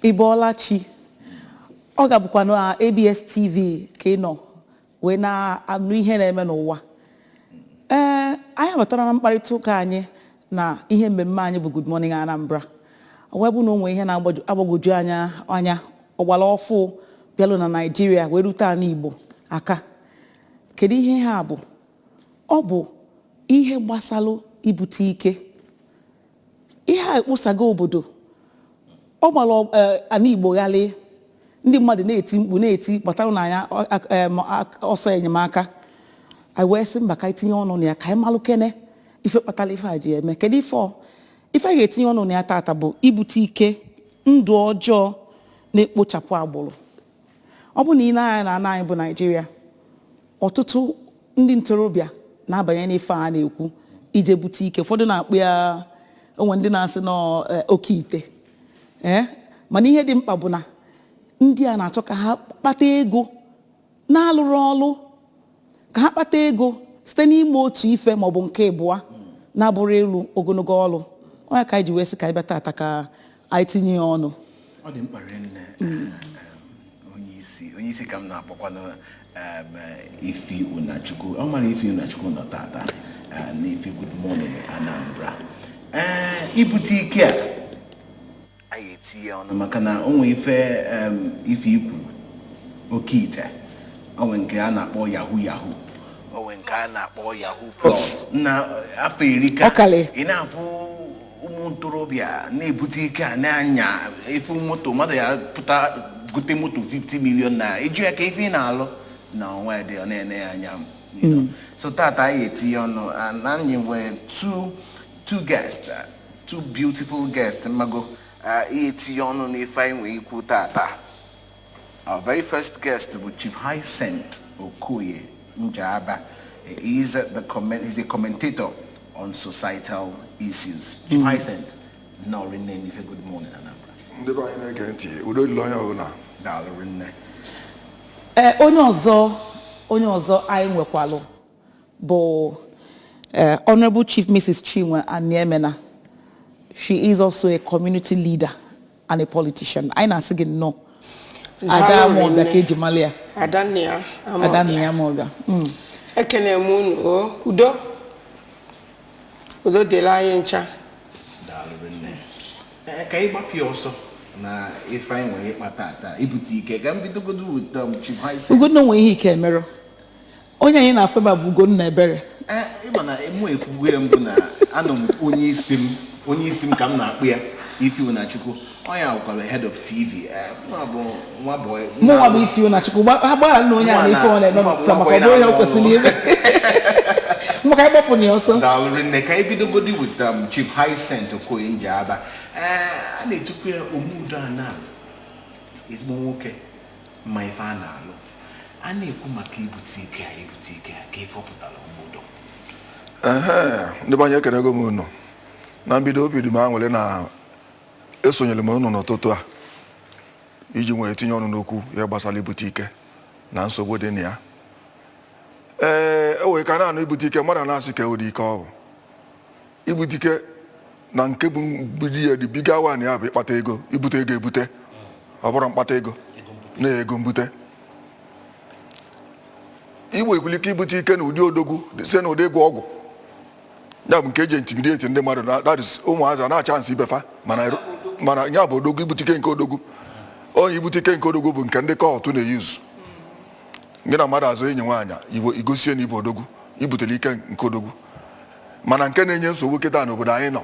Ibolachi. Oga bụkwanụ ABS TV ka ị nọ wee na-anụ ihe na-eme n'ụwa. Anyị batara na mkparịta ụka anyị na ihe mmemme anyị bụ Good Morning Anambra. Wee bụ na onwe ihe na-agbagwoju anya ọgbara ọfụ bịalụ na Naịjirịa wee rute ala Igbo aka. Kedu ihe ha bụ? Ọ bụ ihe gbasalụ ibute ike. Ihe a ekposago obodo. Ọ gbara ala Igbo ghali ndị mmadụ na-eti mkpu na-eti kpatara na anya ọsọ enyemaka. Anyị wee sị mba ka anyị tinye ọnụ na ya ka anyị malụ kene ife kpatara ife a ji eme. Kedu ife a ga-etinye ọnụ na ya tata bụ ibute ike ndụ ọjọọ na-ekpochapụ agbụrụ. Ọ bụ na ị na-anya na ana anyị bụ Naịjirịa, ọtụtụ ndị ntorobịa na-abanye n'ife a na-ekwu ije bute ike. Ụfọdụ na-akpụ ya onwe ndị na-asị n'oke ite. Mana ihe dị mkpa bụ na ndị a na-achọ ka ha kpata ego na-alụrụ ọlụ, ka ha kpata ego site n'ime otu ife maọbụ nke abụọ na-abụrụ elu ogologo ọlụ. Onye ka anyị ji wee sị ka anyị bịa tata ka anyị tinye ya ọnụ. Ọ dị mkpa nne onye isi ka m na-akpọkwanụ Ifi Unachukwu. Ọ mara Ifi Unachukwu nọ tata na Ifi Good Morning Anambra. Ibute ike a anyị etinye ọnụ maka na o nwee ife ikwu oke ite. O nwee nke a na-akpọ Yahoo. O nwee nke a na-akpọ Yahoo Plus. Na afọ iri ka ị na-afụ ụmụ ntorobịa na-ebute ike a na-anya efu moto mmadụ ya pụta gote moto 50 million naira eju ya ka ife ị na-alụ na onwe dị ọ na-ene ya anya. So tata anyị etinye ọnụ na anyị nwee two guests, two beautiful guests mago etinye ọnụ n'ife anyị nwee ikwu tata. Our very first guest was Chief Hyacinth Okoye Njaba. He's a commentator on societal issues. Chief Hyacinth, no rename if a good morning, Anambra. The right again, we don't learn our own. Onye ọzọ anyị nwekwalụ bụ Honorable Chief Mrs. Chinwe Aniemena. She is also a community leader and a politician. Anyị na-asị gị nnọọ. Ada Moga keji Malia. Adania Moga. Ekene munu Udo de la yencha. Dalubene. Ka ịgbapụ ọsọ na ife anyị nwere ịkpata ibute ike ga mbido godu with Chief Hyacinth. Ugo no nwe ihe ike mere. Onye anyị na-afeba bụ Ugo na ebere. Ịma na emu ekwugwe mbụ na anọ m onye isi m ka m na-akpụ ya Ifi Unachukwu. Onye akwụkwara head of TV. Nwa boy. Mụnwa bụ Ifi Unachukwu. Ha gbara na onye a na ife ọ na-eme maka ọ bụ onye o kwesịrị ime. Maka ịgbapụ na ọsọ. Daalụ nne ka ebido godi with Chief Hyacinth Okoye Njaba. A na-etukwu ya omudo a na-alụ. Ezigbo nwoke ma ife a na-alụ. A na-ekwu maka ibute ike ka ife ọpụtara obodo. Ndị banye ekenego m unu. Na mbido obi dị m anwụle na esonyere m unu n'ụtụtụ a iji nwee tinye ọnụ n'okwu ya gbasara ibute ike na nsogbu dị na ya. Wee ka na-anụ ibute ike mmadụ na-asị ka ụdị ike ọ bụ. Ibute ike na nke bụ mgbidi ya dị biga wan ya bụ ịkpata ego, ibute ego ebute. Ọ bụrụ mkpata ego na ego mbute. Igbo ekwuli ike ibute ike na ụdị odogwu site na ụdị ego ọgwụ. Ya bụ nke eji intimidate ndị mmadụ na that is ụmụazị na-acha nsị ibefa mana ya bụ odogwu ibute ike nke odogwu. Onye ibute ike nke odogwu bụ nke ndị kọọtụ na-eyuzu. Gị na mmadụ azụ enyi nwaanyị igosie na ibe odogwu ibutere ike nke odogwu. Mana nke na-enye nsogbu kịta n'obodo anyị nọ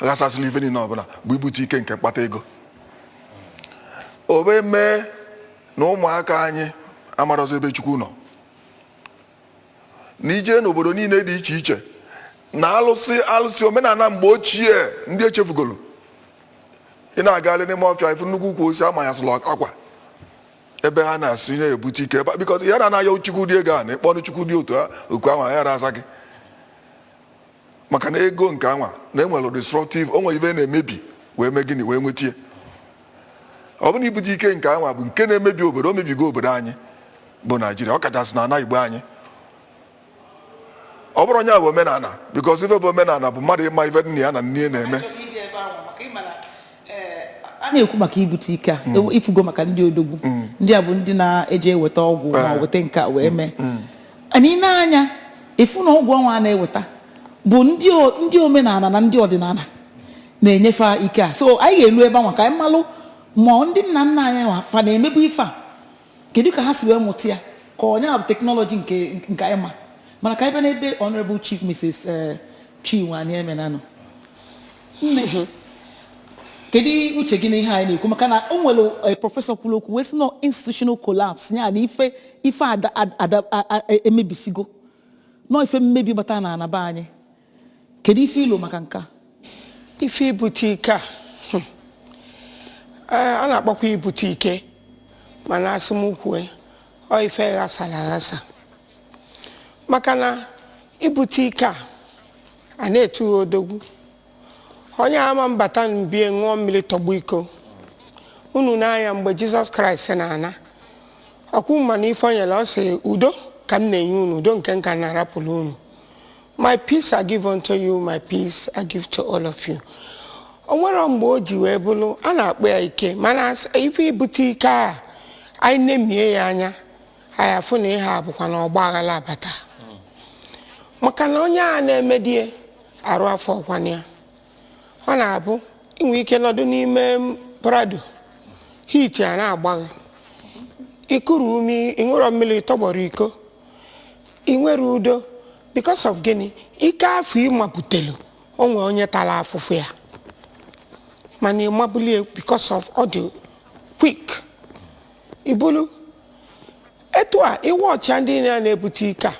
ghasasịla ife niile ọbụla bụ ibute ike nke mkpata ego. Obe mee na ụmụaka anyị amarozi ebe Chukwu nọ. N'ije n'obodo niile dị iche iche na alụsị omenala mgbe ochie ndị echefugolo. Ị na-agalị n'ime ọfịa ifu nnukwu ukwu osisi amanyasịla akwa ebe ha na-asị na-ebute ike because ya na ya Chukwu dị ego a na ịkpọnụ Chukwu dị otu okwu anwa ya raza gị maka na ego nke anwa na enwere destructive o nwere ibe na-emebi wee mee gịnị wee nwetie. Ọ bụ na ibute ike nke anwa bụ nke na-emebi obodo, o mebigo obodo anyị bụ Naịjirịa, ọ kachasị na ana Igbo anyị. Ọ bụrụ onye bụ omenala because ife bụ omenala bụ mmadụ ịma ife nne ya na nne na-eme. a na-ekwu maka ibute ike a ifugo maka ndị odogwu ndị a bụ ndị na-eje eweta ọgwụ ma weta nke a wee mee anyị n'anya efu na ọgwụ ọnwa a na-eweta bụ ndị omenala na ndị ọdịnala na-enyefe ike a so anyị ga-elu ebe anwa ka anyị malụ ma ndị nna nna anyị fa na-emebu ife a kedu ka ha si wee mụta ya ka onye bụ teknọlọji nke anyị ma mana ka ebe n'ebe Honorable Chief Mrs. Chinwe anyị emenanụ nne kedu uche gị n'ihe anyị na-ekwu maka na o nwere prọfesọ kwuru okwu wee sị na institutional collapse ya na ife emebisigo nọ ife mmebi gbata na anaba anyị kedu ife ilo maka nke a ife ibute ike a na-akpọkwa ibute ike mana asị m kwue ọ ife ghasara aghasa maka na ibute ike a na-etu odogwu onye ama mbata mbie ṅụọ mmiri tọgbu iko unu n'anya mgbe Jizọs Kraịst na-ana ọkwụ mma na ife onyela ọ sị udo ka m na-enye unu udo nke nka na-arapụrụ unu my peace I give unto you, my peace I give to all of you. O nwere mgbe o ji wee bụrụ a na-akpọ ya ike mana ife ibute ike a anyị na-emie ya anya anyị afụ na ihe a bụkwa na ọgba aghara abata maka na onye a na-emedie arụ afọ ọkwana ya ọ na-abụ inwe ike nọdụ n'ime prado hit a na-agbagha ikuru umi ịṅụrọ mmiri tọgbọrọ iko ị nwere udo because of gịnị ike afọ ịmapụtelu onwe onye tara afụfụ ya mana ịmabulie because of ọ dị quick ibulu etu a iwọcha ndị na-ebute ike a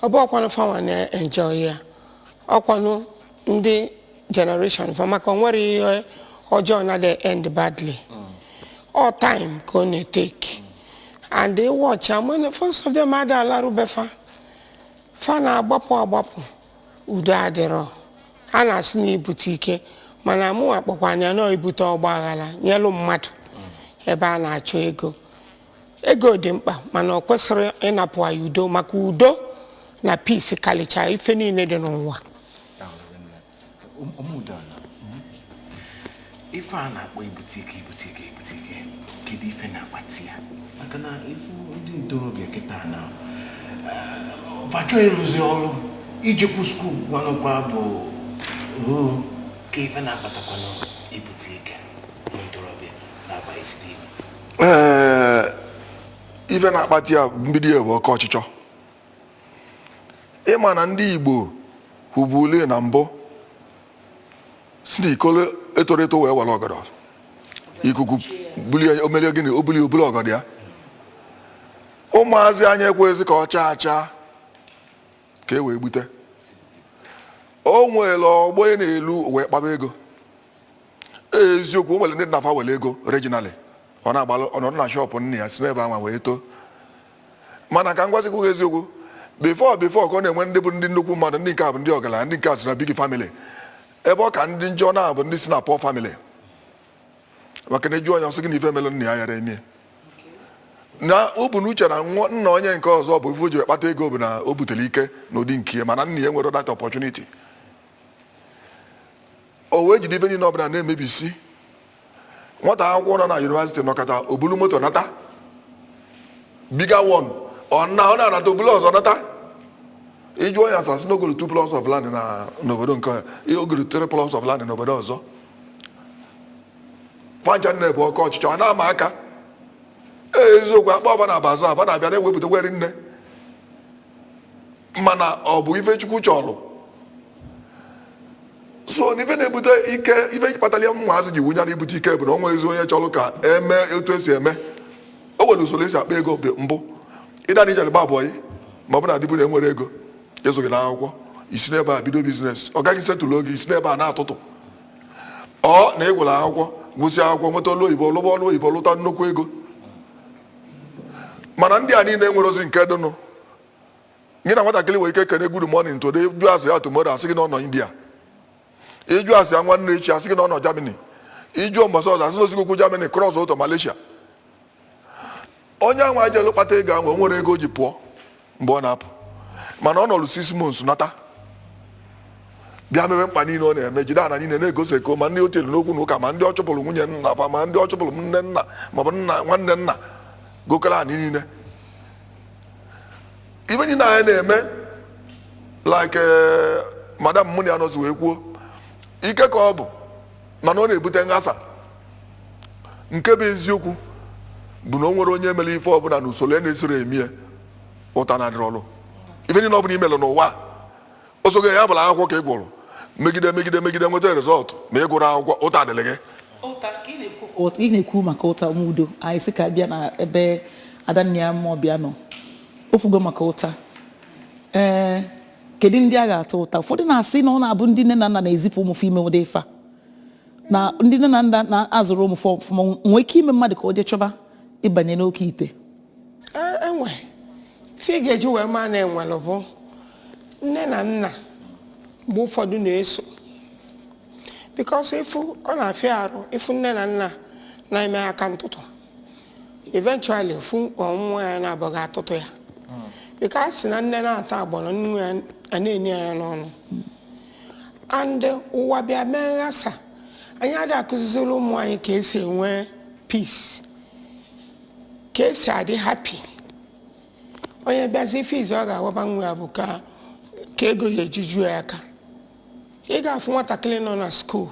ọ bụ ọkwanụ fawa na-enjoy ya ọkwanụ ndị generation for maka nwere ihe ọjọọ na dey end badly all time ka ọ na-etake and they watch when first of them ada alarubefa fa na-agbapụ udo adịrọ a na-asị na ibute ike mana mụ akpọkwa anya na ibute ọgba aghara nyelu mmadụ ebe a na-achọ ego dị mkpa mana ọ kwesịrị ịnapụ anyị udo maka udo na peace kalicha ife niile dị n'ụwa ife a na-akpọ ibute ike kedu ife na-akpati ya maka na ifu ndị ntorobịa kịta na vachọ ịrụzi ọrụ ijekwu skuul gwanụkwa bụ ka ife na-akpatakwanụ ibute ike ntorobịa na-agba isi ife na-akpati ya mbido ya bụ oke ọchịchọ ịma na ndị Igbo hụbule na mbụ si na ikolo etoro eto wee were ọgọdọ ikuku bulie omelie gịnị obuli ọgọdọ ya ụmụazị anya ekwezi ka ọ chaa ka e wee gbute o nwere ọgbọ na-elu wee kpaba ego eziokwu o nwere ndị nafa were ego regionally ọ na-agbalụ ọnọdụ na shọpụ nne ya si n'ebe ahụ wee too mana ka m gwazikwu eziokwu before ka ọ na-enwe ndị bụ ndị nnukwu mmadụ ndị nke a bụ ndị ọgaranya ndị nke a si na big family ebe ọ ka ndị njọ na-abụ ndị si na poor family maka na eju onye ọsọ gị na ife melụ nna ya yara emie na o bu n'uche na nna onye nke ọzọ bụ ife o ji kpata ego bụ na o butere ike n'ụdị nke ya mana nna ya nwere that opportunity o wee jide ife niile ọbụla na-emebisi nwata akwụkwọ nọ na yunivasiti nọkọta obulu moto nata biga one ọ na-anata obulu ọzọ nata iju onye asasị na ogoro 2 plots of land n'obodo nke ogoro 3 plots of land n'obodo ọzọ fanja nne bụ ọkọ ọchịchọ ọ na-ama aka eziokwu akpa ọba na bazụ afa na-abịa na-ewepụta gweri nne mana ọ bụ ife Chukwu chọrọ so n'ife na-ebute ike ife kpatara ya ụmụazị ji wụnya na ibute ike bụ na ọnwa ezi onye chọrọ ka eme etu esi eme o nwere usoro esi akpa ego mbụ ịdana ijere gba abụọ ma ọ bụ na adịbụ na enwere ego ezoghị na akwụkwọ isi n'ebe a bido biznes ọ gaghị setụlụ oge isi n'ebe a na-atụtụ ọ na ịgwụrụ akwụkwọ gụsị akwụkwọ nweta ọlụ oyibo lụba ọlụ oyibo lụta nnukwu ego mana ndị a niile nwere ozi nke dụnụ gị na nwatakịrị nwere ike kene good morning today jụ asị ya tomorrow asị gị na ọ nọ India ịjụ asị ya nwanne echi asị gị na ọ nọ Germany ịjụ mbọsị ọzọ asị na osikokwu Germany cross ụtọ Malaysia onye anwa ejelu kpata ego ahụ nwere ego o ji pụọ mgbe ọ na-apụ mana ọ nọrụ 6 months nata bịa mebe mkpa niile ọ na-eme jide ana niile na-egosi eko ma ndị otielu n'okwu na ụka ma ndị ọ chụpụrụ nwunye nna fa ma ndị ọ chụpụrụ nne nna maọbụ nna nwanne nna gokere anyị niile ibe niile anyị na-eme like madam mụ na ya nọzi wee kwuo ike ka ọ bụ mana ọ na-ebute nghasa nke bụ eziokwu bụ na o nwere onye mere ife ọbụla na usoro na-esoro emie ụta na adịrị ọrụ ife niile ọbụla imelụ n'ụwa osogo ya bụla akwụkwọ ka ị gwụrụ megide nweta rezọtụ ma ị gụrụ akwụkwọ ụta adịrị gị ị na-ekwu maka ụta udo anyị sị ka bịa na ebe adanna mmụọ bịa nọ okwugo maka ụta kedu ndị a ga-atụ ụta ụfọdụ na-asị na ọ na-abụ ndị nne na nna na-ezipụ ụmụ ime ụdị ife na ndị nne na nna na-azụrụ ụmụ ọfụma nwee ike ime mmadụ ka o jee chọba ịbanye n'oke ite enwe ife ị ga-eji wee maa na enwere bụ nne na nna mgbe ụfọdụ na-eso because ịfụ ọ na-afịa arụ ịfụ nne na nna na-eme aka ntụtụ eventually fụ ọmụmụ ya na-abụghị atụtụ ya because si na nne na-ata agbọrọ nnu ya na-enye ya n'ọnụ and ụwa bịa mee nghasa anyị adị akụziziri ụmụ anyị ka esi enwe peace ka esi adị happy onye bịazi ife izu ọ ga-awaba nwa ya bụ ka ego ya ejuju ya aka ị ga-afụ nwatakịrị nọ na skuul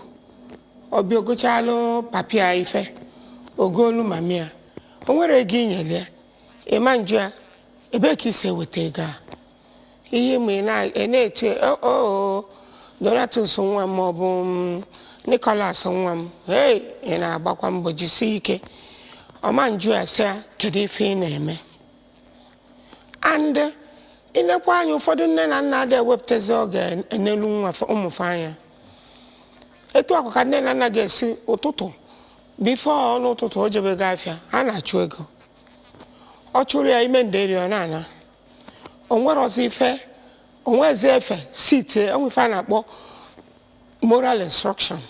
ọ bịa ogochalụ papịa ife ogolu mami ya o nwere ego inyere ya ịma njụ ya ebe ka isi eweta ego a ihe ma ị na-eche Donatus nwa m maọbụ Nicholas nwa m ị na-agbakwa mbọ jisie ike ọma njụ ya sị ya kedu ife ị na-eme and ịnekwa anya ụfọdụ nne na nna adị ewepụtazi oge enelu nwa ụmụfe anya etu akwa ka nne na nna ga-esi ụtụtụ bifo n'ụtụtụ o jebego afịa a na-achụ ego ọ chụrụ ya ime nderi ọ na-ana onwerozi ife onwezi efe site enwefe a na-akpọ moral instruction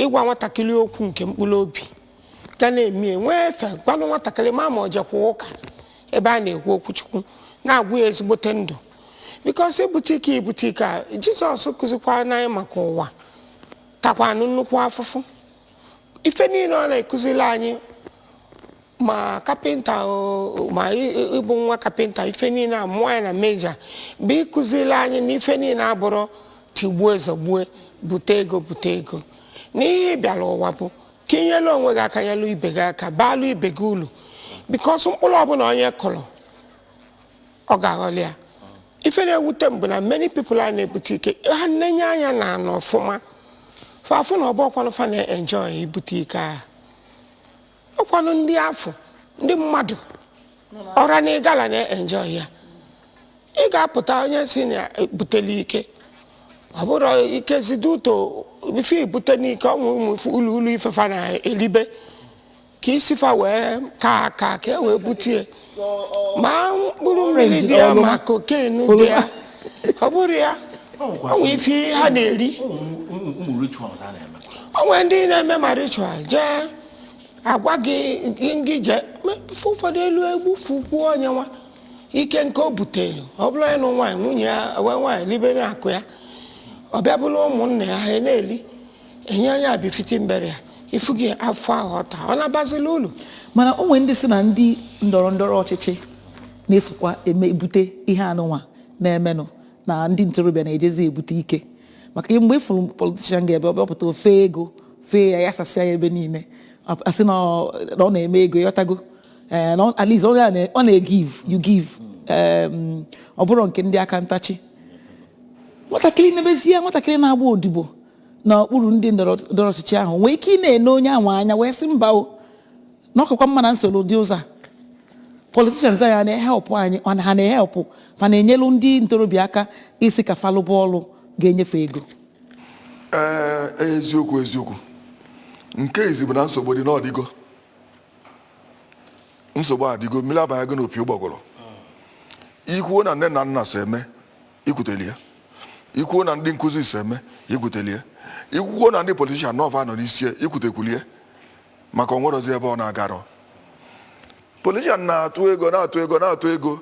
ịgwa nwatakịrị okwu nke mkpụrụ obi ga na-eme nwee efe gwanụ nwatakịrị ma ọ jekwa ụka ebe a na-ekwu okwu Chukwu na-agwụ ya ezigbote ndụ because ibute ike a Jizọs kụzikwa n'anyị maka ụwa takwanụ nnukwu afụfụ ife niile ọ na-ekụziri anyị ma kapịnta ma ịbụ nwa kapịnta ife niile amụọ ya na meja bụ ịkụziri anyị na ife niile abụrụ tigbuo ezogbue bute ego n'ihe bịara ụwa bụ ka inyelu onwe gị aka nyelu ibe gị aka baalụ ibe gị ulu because mkpụrụ ọbụla onye kụrụ ọ ga-aghọli ya ife na-ewute mbụ na many people a na-ebute ike ha nnenye anya na anọ ọfụma fafụ na ọbọkwanụ fa na-enjoy ibute ike a ọkwanụ ndị afọ ndị mmadụ ọra na ịgala na-enjoy ya ị ga-apụta onye si na ebuteli ike ọ bụrụ ike ziduto ife ibute n'ike ọnwụ ụmụ ulu ifefa na-elibe ka isi fa wee ka e wee butie ma mkpụrụ mmiri dị ya ma kokenu dị ya ọ bụrụ ya ọnwụ ife ha na-eri onwe ndị na-eme ma ritual jee agwa gị jee ụfọdụ elu egbufu kwuo onye nwa ike nke o butelu ọ bụrụ ịnụ nwaanyị nwunye ya wee nwaanyị libere akụ ya ọ bịa bụrụ ụmụnne ya ha na-eli enye anya bifiti mbere ya ifu gị afọ ahụ ọta ọ na-abazila ụlọ mana o nwere ndị si na ndị ndọrọ ọchịchị na-esokwa ebute ihe anụnwa na-emenụ na ndị ntorobịa na-ejezi ebute ike maka mgbe ịfụrụ politishan ga-ebe ọ bịapụta ofe ego fee ya sasịa ya ebe niile asị na ọ na-eme ego ịghọtago at least ọ na-egive you give ọ bụrụ nke ndị aka ntachi nwatakịrị na-ebezie nwatakịrị na-agba odibo n'okpuru ndị ndọrọ ọchịchị ahụ nwee ike ị na-ene onye ahụ anya wee sị mba o na ọkakwa mma na nsogbu dị ụzọ politicians anyị na-ehepụ anyị ha na-ehepụ ma na-enyelu ndị ntorobịa aka isi ka falụ bọọlụ ga-enyefe ego eziokwu nke izi bụ na nsogbu dị n'ọdịgo nsogbu adịgo mmiri abanye go n'opi ụgbọgọrọ ikwuo na nne na nna so eme ikwuteli ya ikwuo na ndị nkụzi so eme ikwuteli ya ikwuo na ndị politishan nọva nọ n'isi ikwutekwulie maka onwerozi ebe ọ na-agarọ politishan na-atụ ego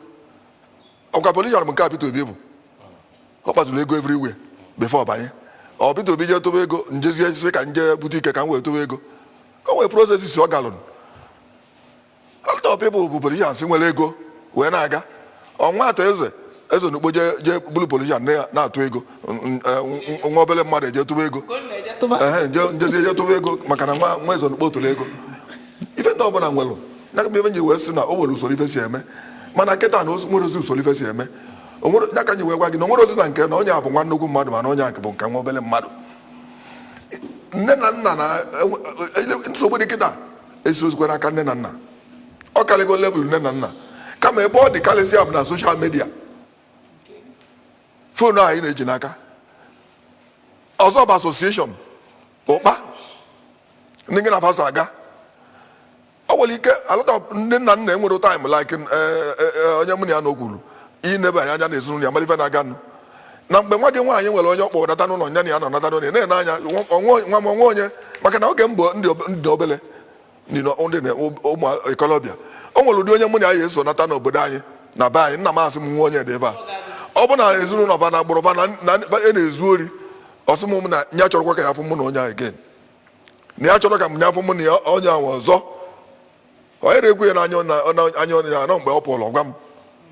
ọkwa politishan bụ nke Peter Obi bụ ọ kpatụrụ ego everywhere before banye ọ Peter Obi jee tobe ego njezie sị ka nje bute ike ka m wee tobe ego o nwere processes ọ galụn a lot of people bụ politicians nwere ego wee na-aga ọnwa atọ eze n'ugbo jee bụrụ politician na-atụ ego nwa obere mmadụ eje tụba ego njezie eje tụba ego maka na nwa eze n'ugbo tụrụ ego ife ndị ọbụla nwere nyaka ebe nji wee sị na o nwere usoro ife si eme mana nkịta na nwere ozi usoro ife si eme nyaka nji wee gwa gị na onwere ozi na nke na onye a bụ nwa nnukwu mmadụ mana onye a bụ nke nwa obere mmadụ nne na nna na nsogbu dị kịta esi ozikwa n'aka nne na nna ọ karịgo level nne na nna kama ebe ọ dị karịsịa bụ na soshal midia foonu anyị na-eji n'aka ọzọ bụ asosieshọn ụkpa ndị gị na faso aga ọ nwere ike alụta ndị nna nna enwere taịm like onye mụ na ya na okwuru inebe anya na ezinụlọ ya mara ife na-aganụ na mgbe nwa gị nwaanyị nwere onye ọkpọ nata n'ụlọ nya na ya nọ nata n'ụlọ na-ene anya nwa m onwe onye maka na oge mbụ ndị obele ndị ụmụ ikolobịa o nwere ụdị onye mụ na ya eso nata n'obodo anyị na be anyị nna m asị m nwa onye dị ebe a ọ bụ na ezinụlọ ba na agbụrụ ba na na-ezu ori ọsị m na ya chọrọkwa ka ya afụ mụ na onye ahụ again na ya chọrọ ka m ya afụ mụ na onye ahụ ọzọ onye na-ekwu ya n'anya onye ya nọ mgbe ọ pụrụ ọgwa m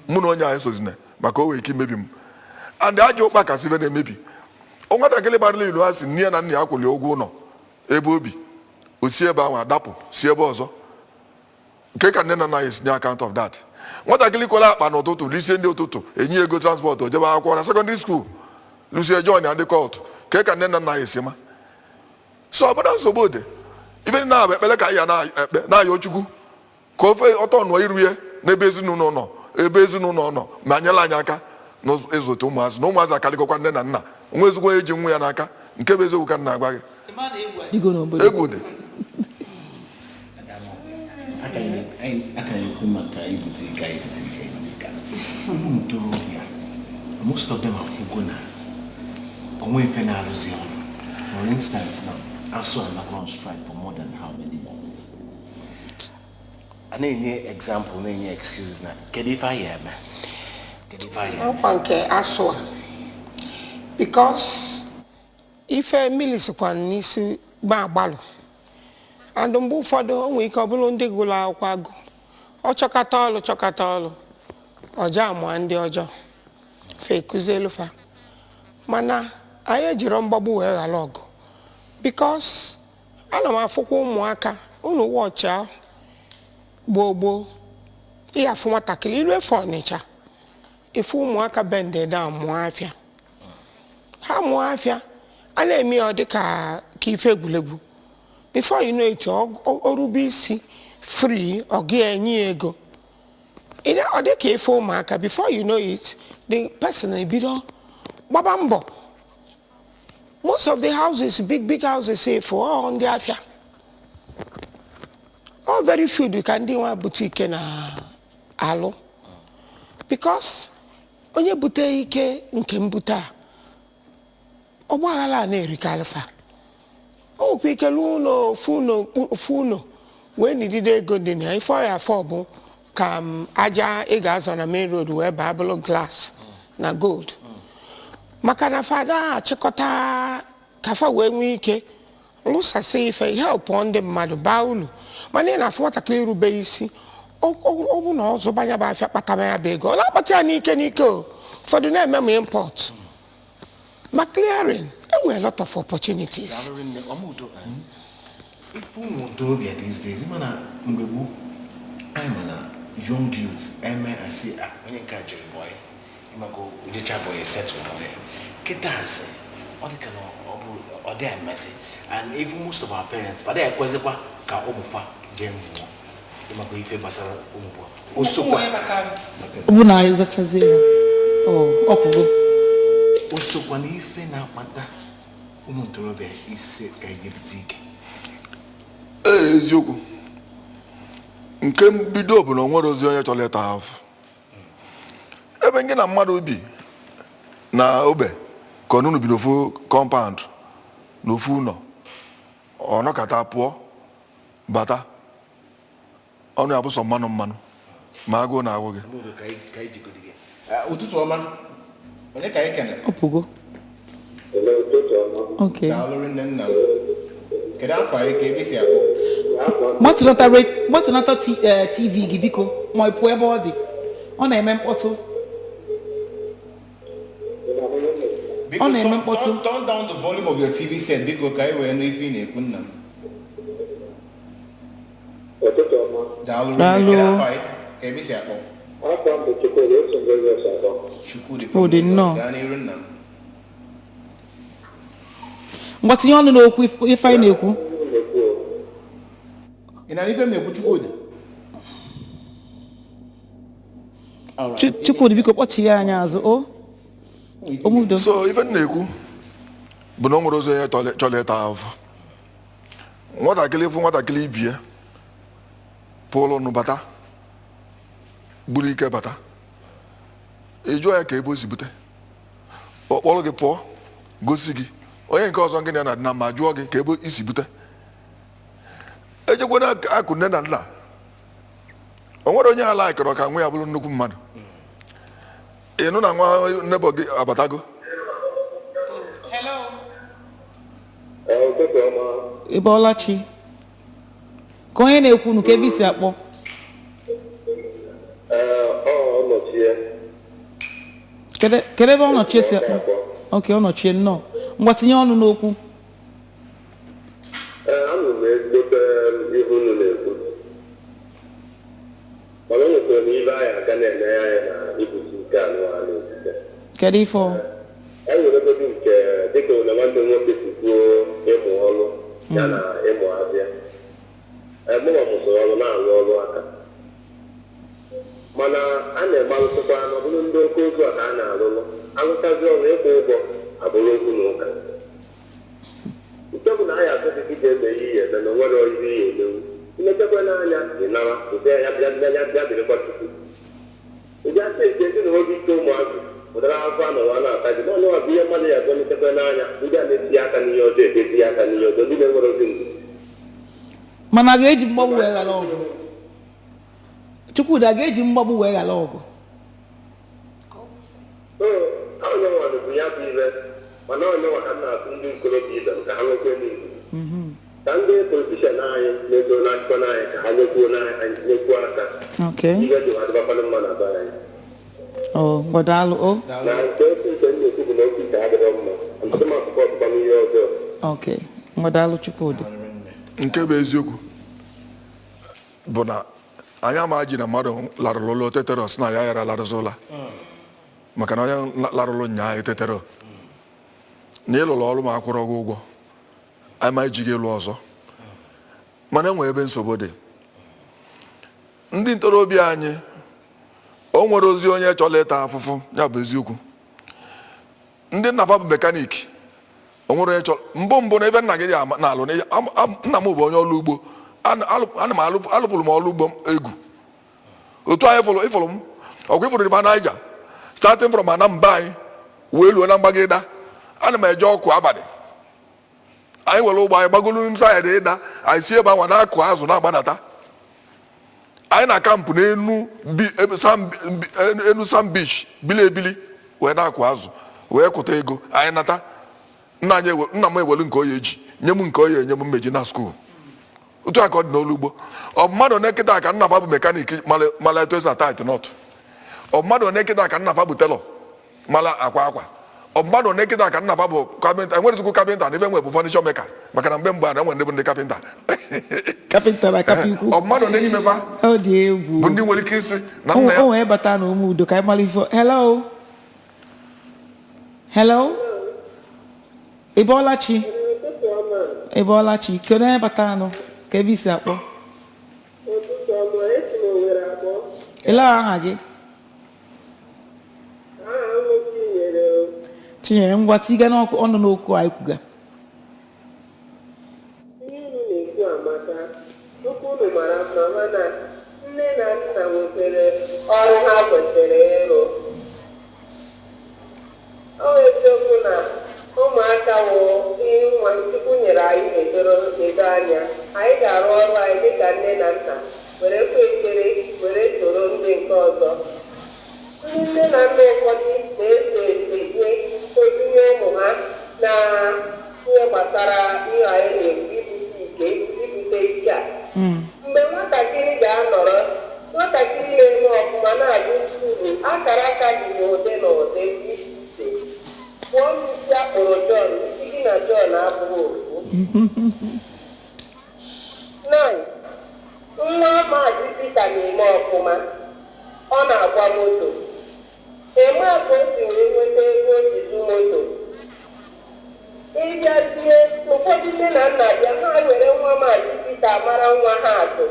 mụ na onye ahụ esozina maka o nwere ike imebi m and ajọ ụkpa kasị ife na-emebi nwatakịrị barịla ilu ha si nne ya na nna ya kwụli ụgwọ ụlọ ebe obi o si ebe ahụ adapụ si ebe ọzọ nke ka nne na nna ya esinye account of that nwatakịrị kwere akpa n'ụtụtụ lisie ndị ụtụtụ enye ego transport o jebe akwụkwọ na sekọndịrị skuul lusie John ya ndị kọt nke ka nne na nna ya esima so ọ bụla nsogbu ode ife ndị na-abụ ekpere ka ya na-ekpe na-ayọ Chukwu ka ofe ọtọ nụọ iru ya n'ebe ezinụlọ nọ ebe ezinụlọ nọ ma nyela anyị aka n'ịzụta ụmụazị na ụmụazị akarịgokwa nne na nna nwa ezigbo eji nwa ya n'aka nke bụ eziokwu ka nna agwa gị egwu dị most of them are fugona onwe ife na-arụzi ọrụ. For instance now ASUU another on strike for more than how many months? A na-enye example na-enye excuses na kedu ife anyị eme ọkwa nke ASUU because ife mmiri sikwa n'isi gba agbalụ and mgbe ụfọdụ o nwere ike ọ bụrụ ndị gụrụ akwụkwọ agụ ọ chọkata ọlụ ọjọọ amụọ ndị ọjọọ fe kụzielu fa mana anyị ejiri mgbagbu wee ghara ọgụ because ana m afụkwa ụmụaka unu wọchị ahụ gboo ihe afụ nwatakịrị iru efe Ọnịcha ife ụmụaka bendede amụọ afịa ha mụọ afịa a na-eme ọ dị ka ife egwuregwu before you know it orube isi free ọ gị enye ego ọ dị ka ife ụmụaka before you know it the person ebido gbaba mbọ most of the houses big houses for ndị afịa all very few ka ndị nwa butike na alụ because onye bute ike nke mbute a ọgbaghara na-erikarịfa o nwekwa ike lụọ ofu ụlọ wee nidide ego dị na ife ọya afọ bụ ka aja ị ga-azọ na main road wee baa bụlụ glass na gold maka na fada achịkọta kafa wee nwee ike lụsasị ife help ndị mmadụ baa ulu mana ị na-afụ nwatakịrị irube isi ọ bụ na ọzọ banya bụ afịa kpatama ya bụ ego ọ na-akpata ya n'ike o ụfọdụ na-eme ma import ma clearing enwere lot of opportunities. If we want to be these days, mana mgbe gboo anyị mana young youths asị onye nke a jere boy ịmago ujecha boy settle boy kịta asị ọ dị ka na ọ dị amazị and even most of our parents fada ya kwezikwa ka ụmụfa jee mmụọ ịmago ife gbasara ụmụbụ osokwa ọ bụ na ịzachazi ya ọkwụgo osokwa na ife na-akpata ụmụ ntorobịa ise ka ejebute ike eziokwu nke mbido bụ na o nwere ozi onye chọrọ ịta afụ ebe gị na mmadụ bi na obe ka ọnụnụ bi n'ofu kọmpaụnd n'ofu ụlọ ọnọkata pụọ bata ọnụ ya bụ sọ mmanụ ma agụụ na agwụ gị ụtụtụ ọma onye ka anyị kene ọpụgo Okay. Kedu afọ anyị ka ebe si akpọ? Mọtụnata TV gị biko ma ị pụọ ebe ọ dị. Ọ na-eme mkpọtụ. Ọ na-eme mkpọtụ. Turn down the volume of your TV set biko ka anyị wee nụ ife ị na-ekwu nna m. Daalụ. Kedu afọ anyị ka ebe si akpọ? Chukwudi nnọọ. Gaa n'iru nna m. Ngwa tinye ọnụ n'okwu ife anyị na-ekwu. Ị na ife m na-ekwu Chukwudi? Chukwudi biko kpọchie anyị azụ o. Omudo. So ife m na-ekwu bụ na o nwere ozi onye chọrọ ịta ahụhụ. Nwatakịrị ibie pụrụ nụ bata buru ike bata. Ị jụọ ya ka ebe o si bute. Ọ kpọrọ gị pụọ gosi gị. Onye nke ọzọ gị na na ma jụọ gị ka ebe isi bute. Ejekwana akụ nne na nna. O nwere onye ala akọrọ ka nwa ya bụrụ nnukwu mmadụ. Ị nụ na nwa nebo gị abatago. Hello. Ibolachi. Ka onye na-ekwu nụ ka ebe isi akpọ. Kedu ebe ọnọchie si akpọ? Ok, ọnọchie nnọọ. Ngwa tinye ọnụ n'okwu. Anụ m ezigbote ihe unu na-ekwu. Mana o nwekwara m ibe anyị aga na-eme anya na Ibute nke anụ a n'osise. Kedu ife ọ? Enwere ebe nke dịka ụlọ nwanne nwoke si kwuo ịmụ ọrụ ya na ịmụ abịa. Mụnwa mụsoro ọrụ na-arụ ọrụ aka. Mana a na-agbalụsịkwa na ọ bụrụ ndị oke ozu a ka a na-arụrụ. Arụchazi ọrụ ịkwụ ụgwọ abụrụ okwu na ụka. Nke bụ na anyị asọghị gị ga-eme ihe eme na onwere ihe ihe emewu. Mmechakwa n'anya dị nara ụdị ya bịa dịrịkwa Chukwu. Ụdị asị nke ndị na obi ike ụmụazụ pụtara afọ anọwa na-ata gị n'ọnụ ọbụ ihe mmadụ ya mechakwa n'anya ndị a na-eti aka n'ihe ọjọọ edeti aka n'ihe ọjọọ ndị na-enwere ozi ndụ. Mana a ga-eji mgbagbu wee ghara ọgụ. Chukwudi a ga-eji mgbagbu wee ghara ọgụ. Onye nwadụ bụ ya bụ ibe mana onye nwa ka m na-atụ ndị nkorobịa ibe m ka ha nwekwe n'ihu ka ndị politishan anyị na-ego n'akụkọ n'anyị ka ha nyekwuo aka ihe dị adịbakwana mma na be anyị gbadalụ o na nke otu nke m na-ekwu bụ na otu nke adịrọ mma atụmatụkọ ọtụkwa n'ihe ọzọ. Ok, gbadalụ Chukwudi. Nke bụ eziokwu bụ na anyị ama ji na mmadụ larụrụ ụlọ teteros na ya yara larụzi ụla maka na onye larụrụ nyaa etetero na ịlụrụ ọrụ ma akwụrụ gị ụgwọ anyị ma iji gị ịlụ ọzọ mana enwere ebe nsogbu dị. Ndị ntorobịa anyị o nwere ozi onye chọrọ ịta afụfụ ya bụ eziokwu. Ndị nnafa bụ mekaniki o nwere onye chọrọ mbụ na ebe nna gị na-alụ nna m bụ onye ọrụ ugbo alụpụrụ m ọrụ ugbo egwu otu anyị ịfụrụ m ọgwụ ịfụrụ riba Naija starting from Anambra anyị wee luo na mgbagịda ana m eje ọkụ abalị anyị were ụgbọ anyị gbagolu nsọ anyị dị ịda anyị si ebe anwa na-akụ azụ na-agbanata anyị na kampụ n'enu Sam Beach bili ebili wee na-akụ azụ wee kụta ego anyị nata nna m ewelu nke oyi eji nye m nke oyi enye m mmeji na skuul otu aka ọ dị n'olu ugbo. Ọ mmadụ na-eketa ka nnafa bụ mekaniki mala etu esi ata itinọtụ. Ọ mmadụ na-eketa ka nnafa bụ telọ mala akwa ọ mmadụ na-eketa ka nnafa bụ kapịnta enwere ezigbo kapịnta na ebe nwe bụ fọnishọ meka maka na mgbe mbụ a na enwe ndị bụ ndị kapịnta ọ mmadụ na-enye mefa bụ ndị nwere ike isi na nna ya o wee bata na ụmụ udo ka anyị mara ifo. Hello Ibolachi kedu onye bata anụ ka ebe isi akpọ ele aha gị Chinyere ngwa tiga ọnụ n'okwu anyị kwuga. Ihe unu na-ekwu amaka okwu unu mara mma mana nne na nna nwetara ọrụ ha kwesịrị ịrụ. Ọ eziokwu na ụmụaka wụ ihe nwa Chukwu nyere anyị na-edo anya anyị ga-arụ ọrụ anyị dịka nne na nna were kwe ekpere were soro ndị nke ọzọ. Ndị nne na nna ụfọdụ na-eso etinye ụmụ ha na nwa Maazị Peter na-eme ọfụma, ọ na-agba moto. Eme ka o si wee nweta ego ojizu moto. Ịbịazie ụfọdụ nne na nna bịa ha were nwa Maazị Peter mara nwa ha atụ.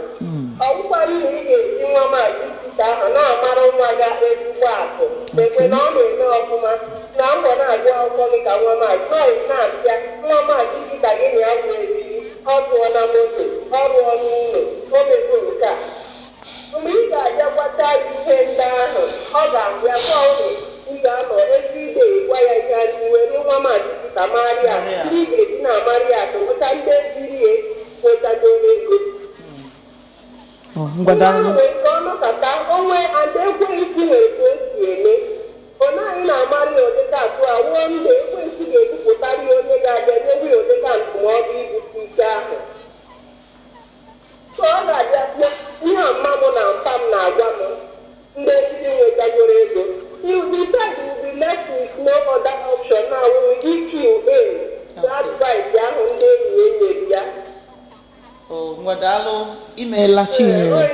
Ọ bụkwa nna ị ga-eji nwa Maazị Peter ahụ na-amara nwa ya ezigbo akụ ekwe na ọ na-eme ọfụma na mbọ na-agụ akwụkwọ gị ka nwa Maazị na-abịa nwa Maazị Peter gị na ya bụ ebiri ọ rụọ na moto ọ rụọ n'ụlọ o mego nke a. Mgbe ị ga-abịa gwata ihe ndị ahụ ọ ga-abịa kwa ụlọ ị ga-anọ ezi ide gwa ya ihe anyị were nwa Maazị Peter Maria ndị ị ga-eji na Maria atụ nweta ndị eziri ya nwetagoro ego. Nwa ahụ nwere nke ọnọkọta onwe ada ekweghị nwere ka o si eme ọ naghị na-amarị ya ụdịka atụ a wuo mgbe ekwentị ga-ebupụtara ya onye ga-abịa nyewe ya ụdịka ndụmọdụ ibute ike ahụ. Ka ọ ga-abịa ihe mma mụ na mpa m na-agwa m mgbe ndị nwetagoro ego decide will be left with no other option na wụrụ EQA the advice ahụ ndị enyi ya nyere ya. Nwadalụ imeela Chinyere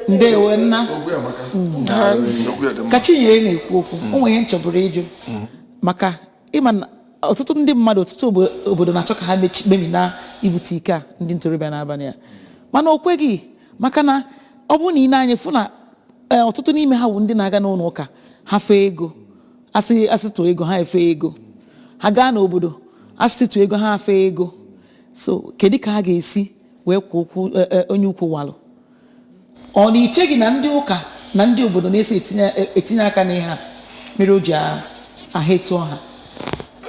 ndewe nna ka Chinyere na-ekwu okwu o nwere ihe nchọburu ịjụ maka ịma na ọtụtụ ndị mmadụ ọtụtụ obodo na-achọ ka ha memina ibute ike a ndị ntorobịa n'abalị ya mana o kweghị maka na ọ bụrụ na ị na-anya fụ na ọtụtụ n'ime ha bụ ndị na-aga n'ụlọ ụka ha fee ego asịtụ ego ha efe ego ha gaa n'obodo asịtụ ego ha fee ego so kedu ka ha ga-esi wee kwa okwu onye ukwu walụ ọ na iche gị na ndị ụka na ndị obodo na-esi etinye aka n'ihe ha mere o ji aha etu ọha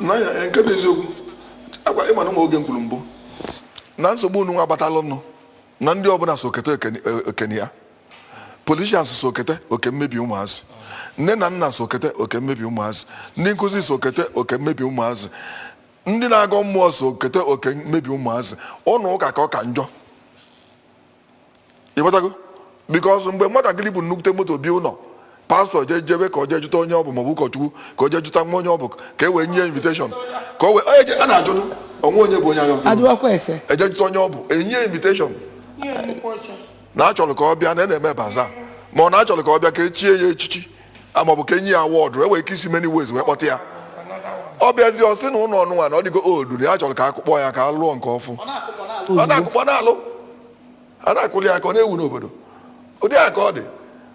n'anya nke bụ eziokwu agwa ịma na ụmụ oge mkwuru mbụ na nsogbu unu nwa agbatalụ nọ na ndị ọbụla so kete okene ya politicians so kete oke mmebi ụmụazị nne na nna so kete oke mmebi ụmụazị ndị nkụzi so kete oke mmebi ụmụazị ndị na-agọ mmụọ so kete oke mmebi ụmụazị ụnụ ụka ka ọ ka njọ ịgbatago bikos mgbe nwatakịrị bụ nnukwute moto bi ụlọ pastọ jee jebe ka o jee jụta onye ọ bụ maọbụ ụkọchukwu ka o jee jụta nwa onye ọ bụ ka e wee nye invitation ka o wee a na-ajụ onwe onye bụ onye agha eje jụta onye ọ bụ enye invitation na achọrọ ka ọ bịa na na-eme baza ma ọ na-achọrọ ka ọ bịa ka echie ya echichi maọbụ ka enye ya awọdụ enwere ike isi many ways wee kpọta ya ọ bịazi ọ sị na ụlọ ọnụnwa na ọ dịgo oldu na ya chọrọ ka akụkpọ ya ka a lụọ nke ọfụ ọ na-akụkpọ na-alụ a na-akụli ya ka ọ na-ewu n'obodo ụdị ya ka ọ dị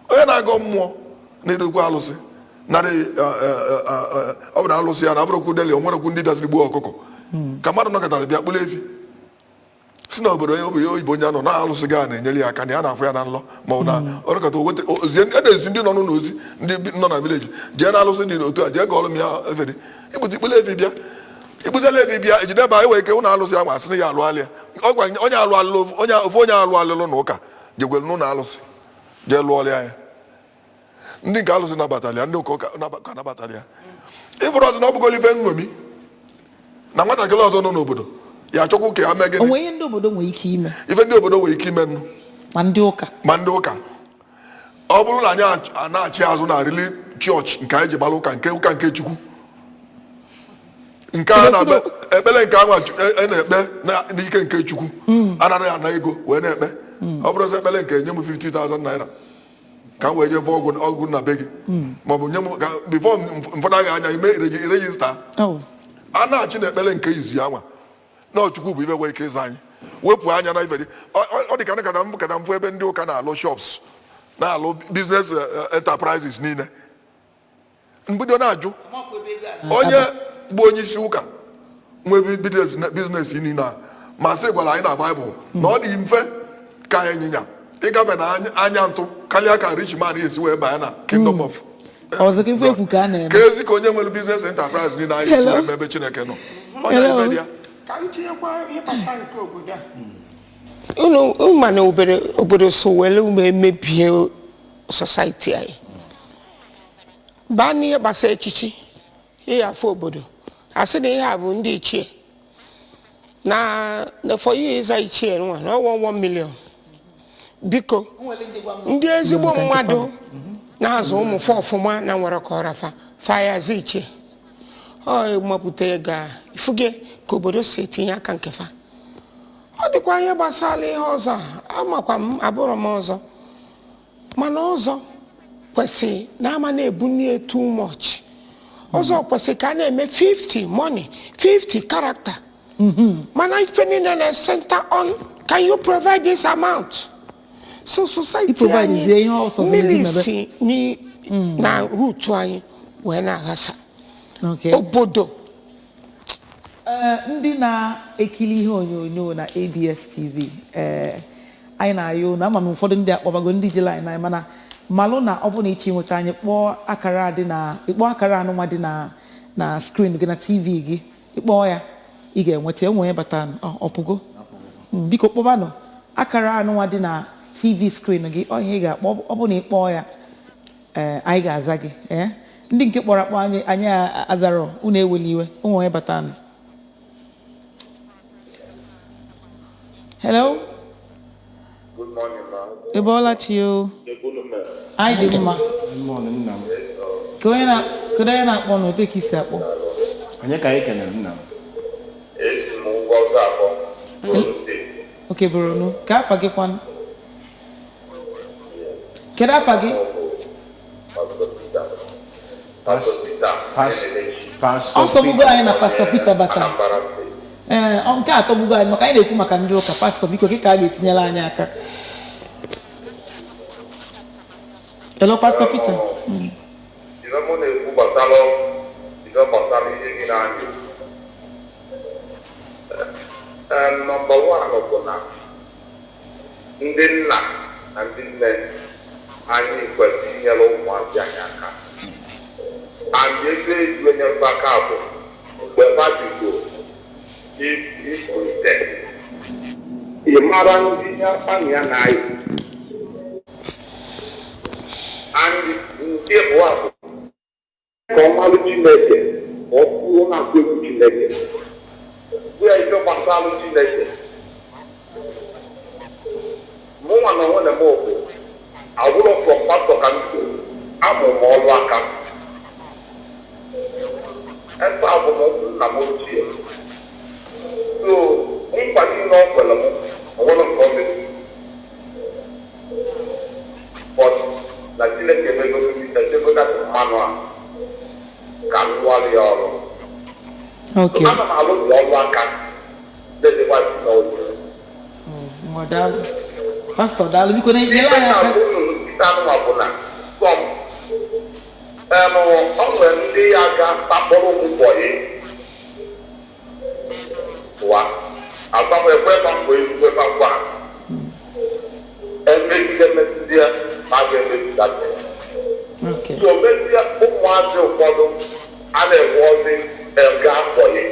onye na-agọ mmụọ na-edokwa alụsị narị ọ bụ na alụsị ya na abụrụkwu deli o nwerekwu ndị bịaziri gbuo ọkụkọ ka mmadụ nọkọtara bịa kpụrụ efi si na obodo onye oyibo onye nọ na-alụsị gaa na-enyere ya aka na ya na-afụ ya na nlọ ma ọ na ọrụkọta ozi a na-ezi ndị nọ n'ụlọ ozi ndị nọ na vileji jee na alụsị dị n'otu a jee gọọlụ m ya efere ibute ikpụrụ efi bịa ibutela efi bịa ejideba ewe ike ụnụ alụsị ahụ asị na ya alụalịa ọgwa onye alụalịlụ na ụka jegwere n'ụlọ alụsị jee lụọlịa ya ndị nke alụsị nabatara ya ndị ụka ka nabatara ya ịfụrụ ọzọ na ọ bụgolo ife nṅomi na nwatakịrị ọzọ nọ n'obodo ya achọkwu ka ya mee gịnị onwe ihe ndị obodo nwere ike ime ife ndị obodo nwere ike ime nnu ma ndị ụka ọ bụrụ na anyị na-achị azụ na rili chọọchị nke anyị ji gbara ụka nke Chukwu nke a na ekpere nke ahụ na-ekpe n'ike nke Chukwu anara ya na ego wee na-ekpe ọ bụrụ ọzọ ekpere nke nye m 50,000 naira ka m wee jee ọgwụ na be gị maọbụ nye m bifo mfọdụ agha anya ime rejista a na-achị na ekpere nke izu ya nwa na Chukwu bụ ibe nwee ike ịza anyị wepụ anya na ife dị ọ dị ka mfụ ebe ndị ụka na-alụ shops na-alụ business enterprises niile mbido na-ajụ onye bụ onye isi ụka nwee biznes niile a ma sị gwara anyị na Baịbụl na ọ dị mfe ka ịnyịnya ịgafe na anya ntụ karịa ka rich man esi wee banye na kingdom of ka ezi ka onye nwere business enterprise niile anyị si wee ebe Chineke nọ onye ebe dị ya ka m tinyekwa ihe gbasara nke obodo a unu ma na obodo so were ume mebie society anyị baa n'ihe gbasara echichi ihe afọ obodo asị na ihe a bụ ndị ichie na for you ịza ichie nwa na ọwọ 1 million biko ndị ezigbo mmadụ na-azụ ụmụ fa ọfụma na nwere ka ọrafa fayazi ichie ọ mapụta ego a ifuge ka obodo si etinye aka nkefa ọ dịkwa ihe gbasara ihe ọzọ amakwa m abụrụ m ọzọ mana ọzọ kwesị na ama na-ebunye too much ọzọ kwesị ka a na-eme 50 money 50 character mana ife niile na center on can you provide this amount so society anyị mmiri si na root anyị wee na-aghasa obodo ndị na-ekili ihe onyonyo na ABS TV anyị na-ayọ na ama m ụfọdụ ndị akpọbago ndị jela anyị na mana malụ na ọ bụ na ichi nweta anyị kpọọ akara anụnwa dị na screen gị na TV gị ịkpọọ ya ị ga-enweta enwe bata ọpụgo biko kpọbanụ akara anụnwa dị na TV screen gị ọ ihe ị ga-akpọ ọ bụ na ịkpọọ ya anyị ga-aza gị ndị nke kpọrọ akpọ anyị azarọ unu eweli iwe onwe bata nụ. Hello. Good morning, ma'am. Ebola Chio. I did ma. Good morning, Nam. Could I not want to pick his apple? Onye ka ike na Nam. Okay, Bruno. Can I forget one? Can I forget? Also, we go in a Pastor Peter Bata. On cat of Buga, Makai, Kumakan, Pastor, because he can't be Signalanya. Hello, Pastor Peter. Number one of Bona. Ndinna and Dinne, I need to yellow one Janyaka. And they say when you're back up, where back you go, if you dead. Your mother and your night. And dear one, Comality Legend, or Puna Quickie Legend. Where is your Masality Legend? More than one and more. I will have from Pastor Kanto. I'm a more welcome. And Papa Namotia. So, if I didn't know well, I want to call it. But la tile que me go to the table that manual can wali all. Okay. So I'm alone one can. Then the wife knows. Madam, Pastor, Dal, we couldn't yell at from when they are got Papolo boy. What? I'll come a weapon for you with a one. And make them there. Okay. So maybe one follow and a gap for you.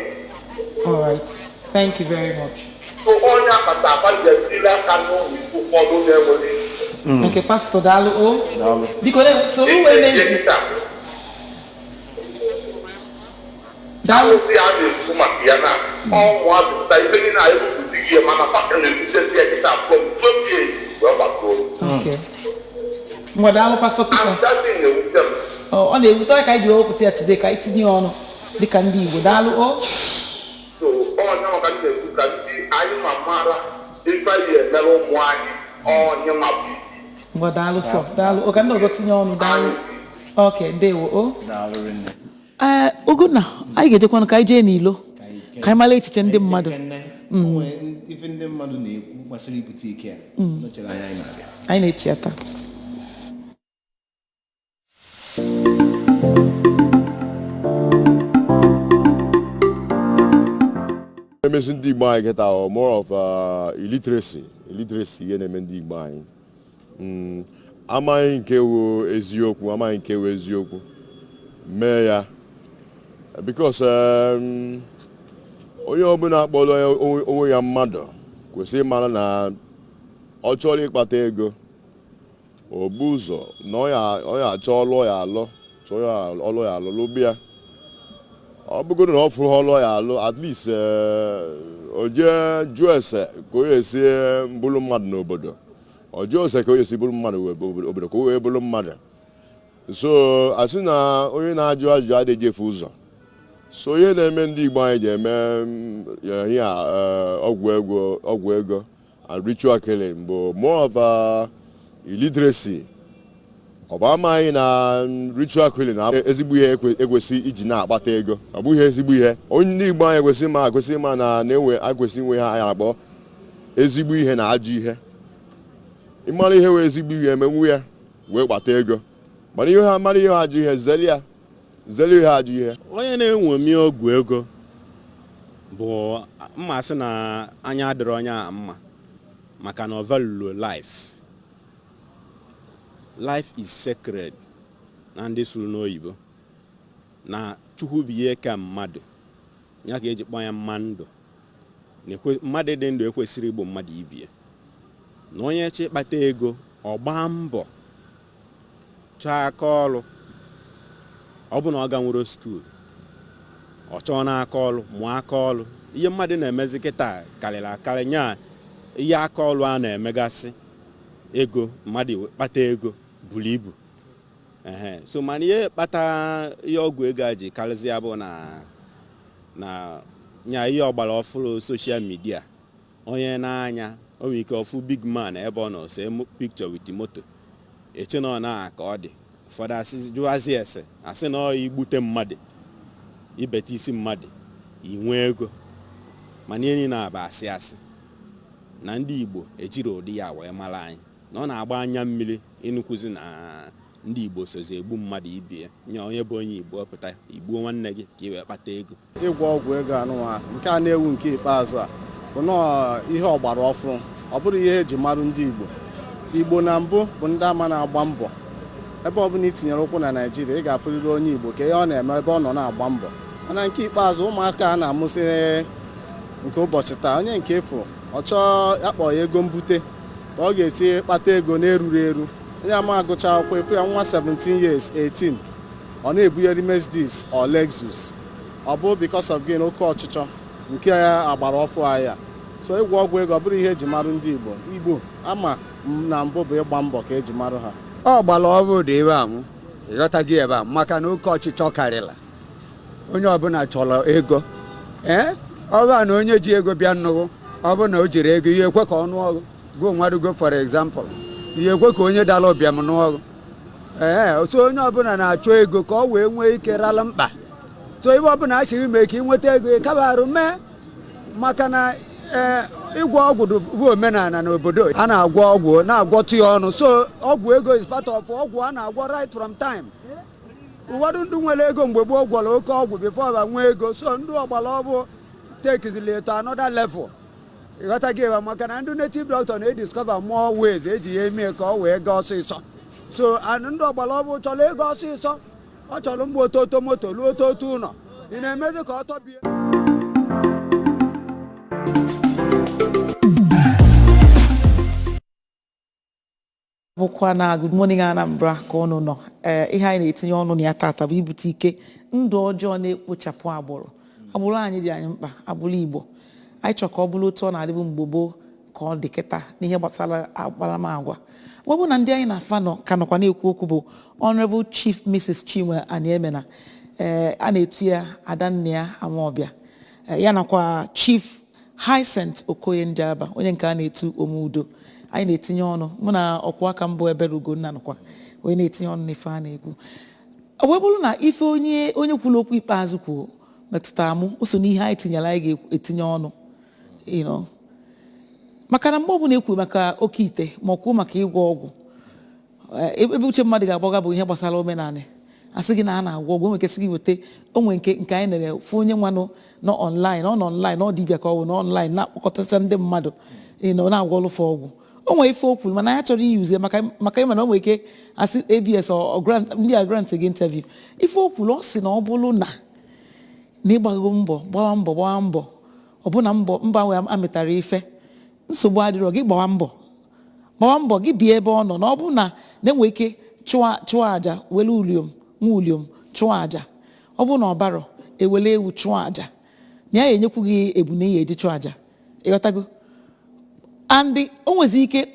All right. Thank you very much. So on your pata, you still can follow them. Okay, Pastor Dalu. Because so who is Dalu see how you come here now. All what I think I able to see here, manufacturing the business from 20 years. Okay. Madam Pastor Peter. Oh, on the talk I do open here today, I tell you on the candy with Dalu. So, all now can see I am a mother, if I hear mellow wine on your mouth. What Dalu so? Dalu, okay, no, what's on Dalu. Okay, they will. Dalu. Uguna, I get one Kaije Nilo. Kamala and the mother. Even the mother name was a boutique here. I need theater. MSD mind get our more of illiteracy and MSD mind. Ama inkewo ezioku, ama inkewo ezioku. Meya because onye ọbụla akpọrọ onwe ya mmadụ kwesịrị mara na ọ chọrọ ịkpata ego o bu ụzọ na ọ ya achọ ọlụ ya alụ chọọ ọlụ ya alụ lụbịa ọ bụgoro na ọ fụrụ ọlụ ya alụ at least o jee jụọ ese ka o esi bụrụ mmadụ n'obodo o jụọ ese ka o esi bụrụ mmadụ obodo ka o wee bụrụ mmadụ so asị na onye na-ajụ ajụjụ adịghị efu ụzọ so ihe na-eme ndị Igbo anyị ji eme ihe ọgwụ ego and ritual killing bụ more of illiteracy. Ọ bụ amaghị na ritual killing na ezigbo ihe ekwesị iji na-akpata ego, ọ bụghị ezigbo ihe. Onye ndị Igbo anyị ekwesị ma na-enwe akwesị inwe ha anyị akpọ ezigbo ihe na ajọ ihe. Ịmara ihe wee ezigbo ihe emenwu ya wee kpata ego, mana ihe ha mara ihe ajọ ihe zeli ihe ajọ ihe. Onye na-enwemi ọgwụ ego bụ mmasị na anya adịrị onye a mma maka na ọ value life is sacred na ndị sụrụ n'oyibo na Chukwu bụ ihe ka mmadụ ya ka eji kpọọ ya mmadụ. Mmadụ dị ndụ ekwesịrị igbo mmadụ ibie na onye chi kpata ego ọ gbaa mbọ chọọ aka ọrụ. Ọ bụ na ọ ganwuro skuul ọ chọọ n'aka ọrụ mụọ aka ọrụ. Ihe mmadụ na-emezi kịta karịrị akarị nya ihe aka ọrụ a na-emegasị ego mmadụ kpata ego buru ibu. So mana ihe kpata ihe ọgwụ ego a ji karịzi ya bụ na nya ihe ọgbara ọfụrụ soshal midia. Onye na-anya o nwere ike ọfụ big man ebe ọ nọ see picture with moto eche na ọ na ka ọ dị. Ụfọdụ asị jụazi ese asị na ọ igbute mmadụ ibete isi mmadụ inwe ego, mana ihe niile na-aba asị na ndị Igbo ejiri ụdị ya wee mara anyị na ọ na-agba anya mmiri ịnụkwuzi na ndị Igbo sozi egbu mmadụ ibie nye onye bụ onye Igbo pụta igbuo nwanne gị ka ị wee kpata ego. Ịgwọ ọgwụ ego anụnwa nke a na-ewu nke ikpeazụ a bụ nọọ ihe ọgbara ọfụrụ, ọ bụrụ ihe eji marụ ndị Igbo na mbụ bụ ndị ama na-agba mbọ. Ebe ọbụla itinyere ụkwụ na Naịjirịa ị ga-afụrịrị onye Igbo ka ihe ọ na-eme ebe ọ nọ na-agba mbọ. Mana nke ikpeazụ ụmụaka a na-amụsị nke ụbọchị taa, onye nke efu ọ chọọ akpọ ya ego mbute ka ọ ga-eti kpata ego na-eruru eru. Onye ama agụcha akwụkwọ efu ya nwa 17 years 18 ọ na-ebugheri Mercedes or Lexus. Ọ bụ because of gị na oke ọchịchọ nke agbara ọfụ ahịa. So ịgwọ ọgwụ ego ọ bụrụ ihe eji marụ ndị Igbo ama na mbụ bụ ịgba mbọ ka eji marụ ha. Ọ gbara ọbụ dị ebe ahụ ịghọtaghị ebe a maka na oke ọchịchọ karịla onye ọbụla chọrọ ego. Ọ bụ na onye ji ego bịa nnụgụ ọ bụ na o jiri ego ihe ekwe ka ọ nụọ go nwadugo for example ihe ekwe ka onye dala ụbịam n'ọrụ. So onye ọbụla na-achọ ego ka ọ wee nwee ike rala mkpa. So ebe ọbụla asịghị mee ka ị nweta ego ịkabarụ mee maka na ịgwọ ọgwụ bụ omenala n'obodo a na-agwọ ọgwụ na-agwọtụ ya ọnụ. So ọgwụ ego is part of ọgwụ a na-agwọ right from time. Ụfọdụ ndị nwere ego mgbe gboo gwọrọ oke ọgwụ before ba nwee ego. So ndị ọgbara ọbụ tekizili eto another level. Ịghọtaghị ebe maka na ndị native doctor na-ediscover more ways eji ya eme ka ọ wee gaa ọsịsọ. So ndị ọgbara ọbụ chọrọ ego ọsịsọ, ọ chọrọ mgbe ototo moto luo ototo ụlọ ị na-emezi ka ọ tọbie. Bụkwa na Good Morning Anambra ka ọnụ nọ. Ihe anyị na-etinye ọnụ na ya tata bụ ibute ike ndụ ọjọọ na-ekpochapụ agbụrụ. Agbụrụ anyị dị anyị mkpa, agbụrụ Igbo. Anyị chọrọ ka ọ bụrụ otu ọ na-adịbụ mgbe gboo ka ọ dị kịta n'ihe gbasara akparamagwa. Ọ bụ na ndị anyị na-afa nọ ka nọkwa na-ekwu okwu bụ Honorable Chief Mrs. Chinwe Aniemena, a na-etu ya Adanne ya Amawbia, ya nakwa Chief Hyacinth Okoye Njaba, onye nke a na-etu Omudo. Anyị na-etinye ọnụ mụ na ọkwụ aka mbụ Ebere Ugonna nọkwa onye na-etinye ọnụ n'ife a na-ekwu. Ọ wee bụrụ na ife onye kwuru okwu ikpeazụ kwuo metụtara mụ o so n'ihe anyị tinyere anyị ga-etinye ọnụ maka na mgbe ọ bụla ekwu maka oke ite ma ọ kwuo maka ịgwọ ọgwụ ebe uche mmadụ ga-agbaga bụ ihe gbasara omenala. Asị gị na a na-agwọ ọgwụ nwekesị gị weta onwe nke anyị nere fụ onye nwanụ nọ online ọ dibịa ka ọ bụ n'ọnlaịn na-akpọkọtacha ndị mmadụ na-agwọlụfe ọgwụ. O nwere ife okwu mana ya chọrọ iyuze maka ịma na o nwere ike asị ABS ndị a grant gị interview ife okwulu ọ sị na ọ bụrụ na ịgbago mbọ gbawa mbọ ọ bụ na mba wee amịtara ife nsogbu adịrọ gị gbawa mbọ gị bie ebe ọ nọ na ọ bụ na na-enwe ike chụọ aja wele nwa uliom chụọ aja. Ọ bụ na ọ barọ ewele ewu chụọ aja na ya enyekwu gị ebu na ihe eji chụọ aja. Ịghọtago andị o nwezi ike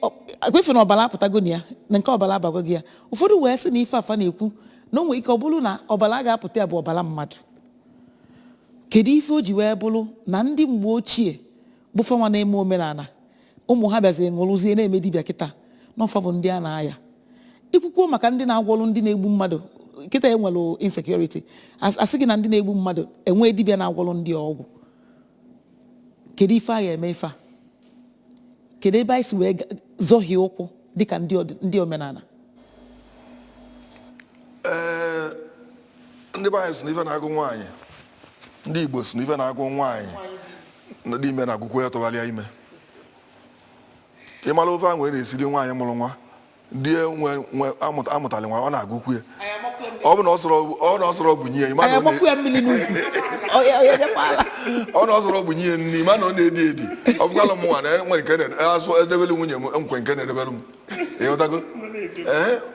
ekwefe na ọbara apụtago na ya na nke ọbara abago gị ya. Ụfọdụ wee sị na ife afa na-ekwu na o nwere ike ọ bụrụ na ọbara ga-apụta ya bụ ọbara mmadụ. kedu ife o ji wee bụrụ na ndị mgbe ochie bụ fanwa na-eme omenala ụmụ ha bịazi ṅụrụzie na-eme dibịa kịta n'ọfa bụ ndị a na-aya ikwukwuo maka ndị na-agwọrụ ndị na-egbu mmadụ kịta enwere insecurity asị gị na ndị na-egbu mmadụ enwee dibịa na-agwọrụ ndị ọgwụ kedu ife a ga-eme ife a kedu ebe anyị si wee zọhie ụkwụ dịka ndị omenala ndị be anyị si n'ife na-agụ nwaanyị ndị Igbo si n'ife na-agụ nwaanyị ndị ime na-agụkwa ya tụgharịa ime ịmara ofe ahụ na-esiri nwaanyị mụrụ nwa di nwe amụtali nwa ọ na-agụkwu ya ọ bụ na ọ sọrọ bunye ya ọ na ọ sọrọ bunye ya nri ma na ọ na-edi edi ọ bụkwala m nwa na nwere nke na-asụ edebelu nwunye m nkwe nke na-edebelu m ịghọtago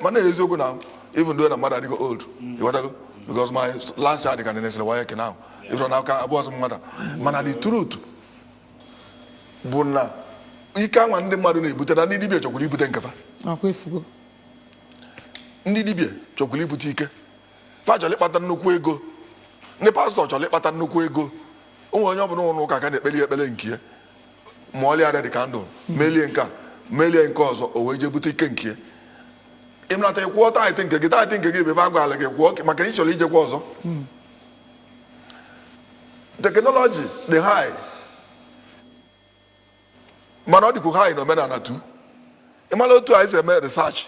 mana eziokwu na even though na mmadụ adịgo old ịghọtago because my last child can nesịrị waya ke now ịfụrụ n'aka abụọ ọzọ mmadụ mana the truth bụ na ike anwa ndị mmadụ na-ebute na ndị dibịa chọkwuru ibute nkefa ndị dibịa chọkwuru ibute ike fa chọrọ ịkpata nnukwu ego ndị pastọ chọrọ ịkpata nnukwu ego onwe onye ọbụla ụlọ ụka ka na-ekpeli ekpere nke ya ma ọlịa red kandụl melie nke a melie nke ọzọ o wee jee bute ike nke ya ịmụnata ịkwụọ taịtị nke gị ebe ebe a gwara gị kwụọ maka na ị chọrọ ijekwa ọzọ teknọlọji dị high mana ọ dịkwa high na omenala tu ịmara otu anyị si eme research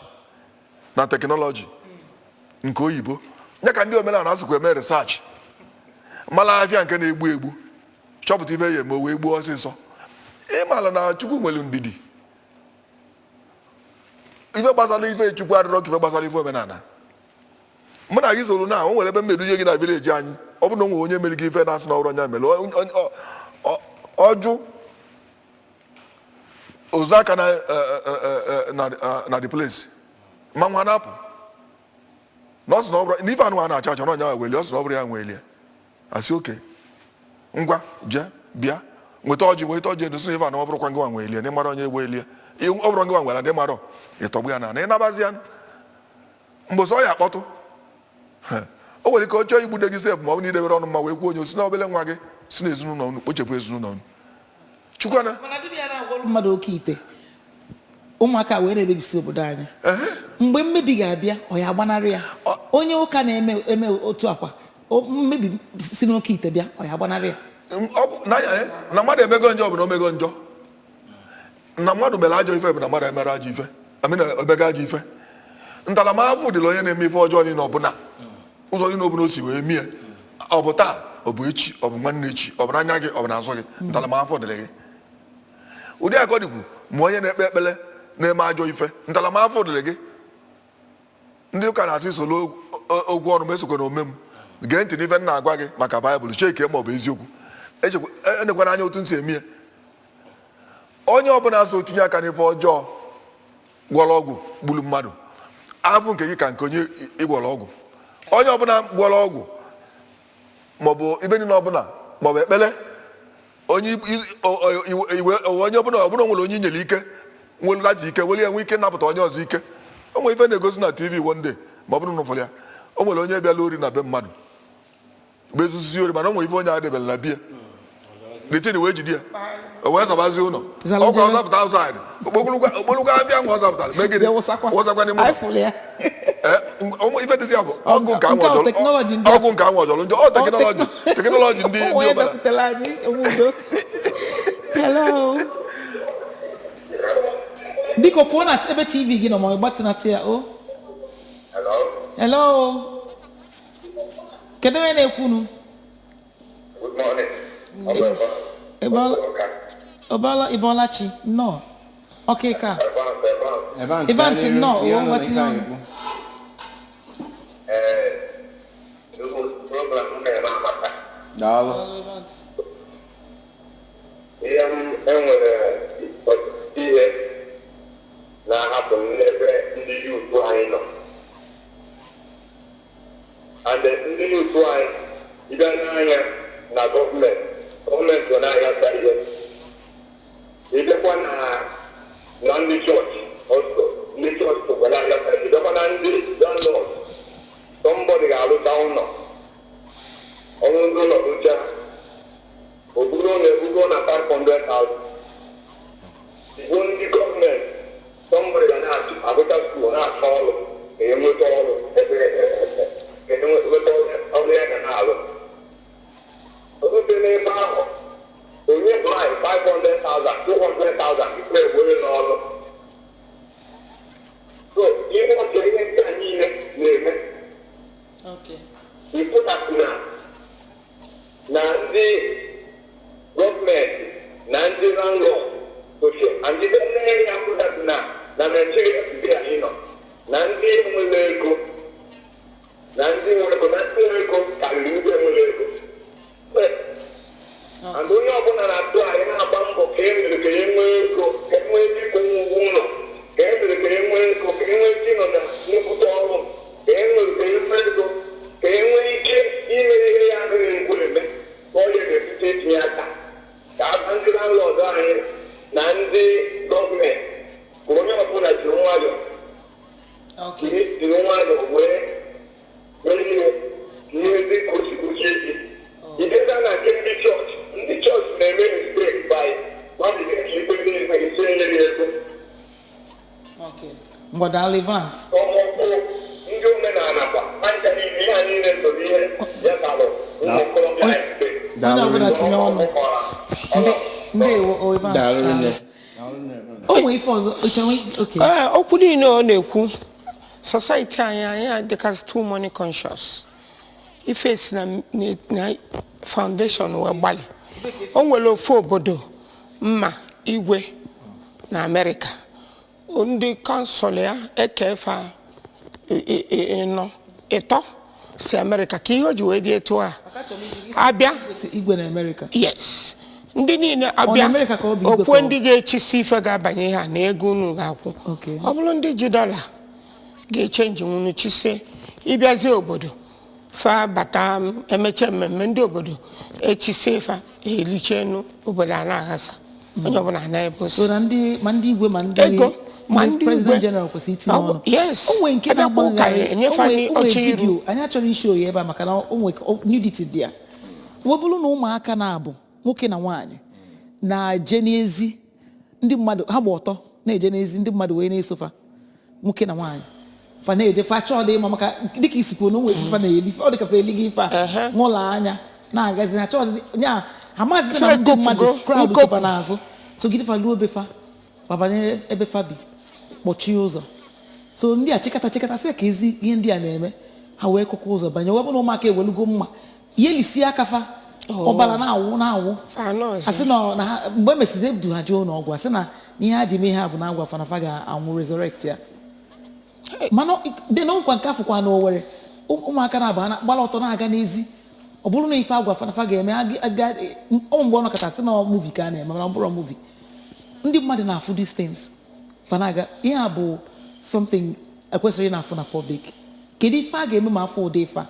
na teknọlọji nke oyibo nye ka ndị omenala asịkwa eme research mara afịa nke na-egbu egbu chọpụta ife ya eme o wee gbuo ọsịsọ ịmara na Chukwu nwere ndidi ife gbasara ife Chukwu adịrọ ka ife gbasara ife omenala mụ na gị soro na o nwere ebe mmerụ gị na vileji anyị ọ bụ na o nwere onye mere gị ife na-asị na ọrụ onye mere ọjụ ozu aka na the place ma nwa na-apụ nọọsụ na ọbụrụ n'ife anụ a na-acha acha n'ọnya weli ọsụ na ọbụrụ ya nwelie asị oke ngwa jee bịa nweta ọjị edosi ife anụ ọbụrụkwa ngị nwa nwelie na ịmara onye egbelie ọ bụrụ ngị nwa nwere ndị mara ịtọgbu ya na ịnabazi ya mgbe sọ ya akpọtụ o nwere ike oche igbude gị sef ma ọ bụ na idebere ọnụ mma wee kwuo onye osi na obele nwa gị si na ezinụlọ unu kpochepụ ezinụlọ unu Chukwana mmadụ oke ite ụmụaka wee na-emebisi obodo anyị mgbe mmebi ga-abịa ọ ya agbanarị ya onye ụka na-eme otu akwa mmebi si n'oke ite bịa ọ ya agbanarị ya na mmadụ emego njọ bụ na omego njọ na mmadụ mere ajọ ife bụ na mmadụ emere ajọ ife amịna ebega ajọ ife ntaramahụhụ dịla onye na-eme ife ọjọọ niile ọbụla ụzọ niile ọbụla o si wee mie ọ bụ taa ọ bụ echi ọ bụ nwanne echi ọ bụ n'anya gị ọ bụ n'azụ gị ntaramahụhụ dịrị gị ụdị akọ dịkwu ma onye na-ekpe ekpere na-eme ajọ ife ntaramahụhụ dịrị gị ndị ụka na-asị soro ogwu ọrụ ma esokwa na ome m gee ntị n'ife m na-agwa gị maka baịbụl cheke ma ọ bụ eziokwu enekwana anya otu nsị emie onye ọbụla so tinye aka n'ife ọjọọ gwọrọ ọgwụ gburu mmadụ afụ nke gị ka nke onye ịgwọrọ ọgwụ onye ọbụla gwọrọ ọgwụ maọbụ ibe niile ọbụla maọbụ ekpere onye ọbụla nwere onye nyere ike nwere laji ike were enwe ike napụta onye ọzọ ike o nwere ife na-egosi na TV one day ma ọ bụrụ na ụfọdụ ya o nwere onye bịala ori na be mmadụ bụ ezuzi ori mana o nwere ife onye a debere na bie litin wee jide ya o wee zabazie ụlọ ọkwa ọzapụta outside okpolugwa abịa nwa ọzapụtara megide wụsakwa n'ime ife dịzi ya bụ ọgwụ nke anwụ ọjọrọ njọ ọ teknọlọji ndị hello biko pụọ na ebe TV gị nọ ma ọ gbatịnata ya o hello kedu onye na-ekwunu Ibolachi no okay ka Evans no what you Dalo. Na-ahapụ n'ebe ndị yuutu anyị nọ and ndị yuutu anyị ịbịa n'anya na gọọmenti ọ na-aghasa ihe ịbịakwa na ndị chọọchị ọsọ ndị chọọchị tụkwa na-aghasa ihe ịbịakwa na ndị landlord somebody ga-alụta ụlọ ọrụ ndị ụlọ rụcha Obugo na-ebugo na 500,000. Igbo ndị gọọmenti somebody ga na-agụta skuul na-achọ ọrụ enweta ọrụ ebe enweta ọrụ ya ga na-alụ. Ọtụtụ n'ebe ahụ onye gbaị 500,000 200,000 ikpe egbere n'ọrụ. So ihe ọchọ ihe ndị a niile na-eme ịpụtasị na ndị gọọmenti na ndị landlord soche ndị na-enye ya pụtasị na Naijiria ndị anyị nọ na ndị nwere ego na ndị nwere ego karịrị ndị nwere ego. And onye ọbụla na-atụ anyị na-agba mbọ ka e mere ka e nwee ego ka e nwee ike ịkwụ ụgwọ ụlọ ka e mere ka e nwee ego ka e nwee ike ịnọ na nnukwu ọrụ ka e nwere ka e nwee ego ka e nwee ike ime ihe ya adịghị ngwa eme ka ọ ga-esite etinye aka ka aba ndị landlord anyị na ndị gọọmenti ka onye ọbụla jiri nwayọọ wee ihe ndị kosikuchi ezi ideta na nke ndị chọọchị na-eme mistake by nwadịga ka ikpe niile isi nyere ego Mgbadala Evans ọmụkwụ ndị omenala kwa anja niile ihe a niile soro ihe ya kalụ ụmụ okorobịa ikpe onye ọbụla tinye ọnụ ndewo Evans o nwere ife ọzọ okwu niile ọ na-ekwu society anyị dịkasị too money conscious ife si na foundation wee gbalị o nwere ofu obodo mma igwe na Amerịka ndị kansụl ya ekefa ịtọ si Amerịka ka ihe o ji wee dị etu a abịa igwe na Amerịka yes ndị niile abịa okwe ndị ga-echisi ife ga-abanye ha na ego unu ga-akwụ ọ bụrụ ndị ji dọla ga-echenji nwunu chise ịbịazi obodo fa bata emeche mmemme ndị obodo echise fa erichenu obodo a na-aghasa onye ọbụla anaghị so na ndị ma ndị igwe ma ndị president general kwesịrị itinye ọnụ onwe nke na-agbanwe vidiyo anyị achọrọ isi oyi ebe a maka na onwe nudity dị ya webụrụ na ụmụaka na-abụ nwoke na nwaanyị na-eje n'ezi ndị mmadụ ha gba ọtọ na-eje n'ezi ndị mmadụ wee na-esofa nwoke na nwaanyị fa na-eje fa chọọ dị ịma maka dịka isikwu na onwe ife na-eli ọ dịka fa elighị ife a n'ụlọ anya na-agazi ha chọọ nya ha maazị na ndị mmadụ crowd sofa n'azụ so gide fa luo befa babanye ebe fa bi kpọchie ụzọ so ndị a chịkata sị ka ezi ihe ndị a na-eme ha wee kụkọ ụzọ banye webụ na ụmụaka ewelugo mma ihe lisie aka fa ọbara na-awụ asị na mgbe emesizi ebudu ha jụọ n'ọgwụ asị na ihe ha ji mee ha bụ na agwa fanafa ga-anwụ resurrect ya mana dị na nkwa nke afọkwa na Owerri ụmụaka na-aba gbara ọtọ na-aga n'ezi ọ bụrụ na ife agwa fanafa ga-eme ọ mgbe ọ nọkọta sị na muvi ka a na-eme mana ọ bụrụ muvi ndị mmadụ na-afụ distance fanaga ihe a bụ something ekwesịrị na-afụ na public kedu ife a ga-eme ma afọ ụdị ife a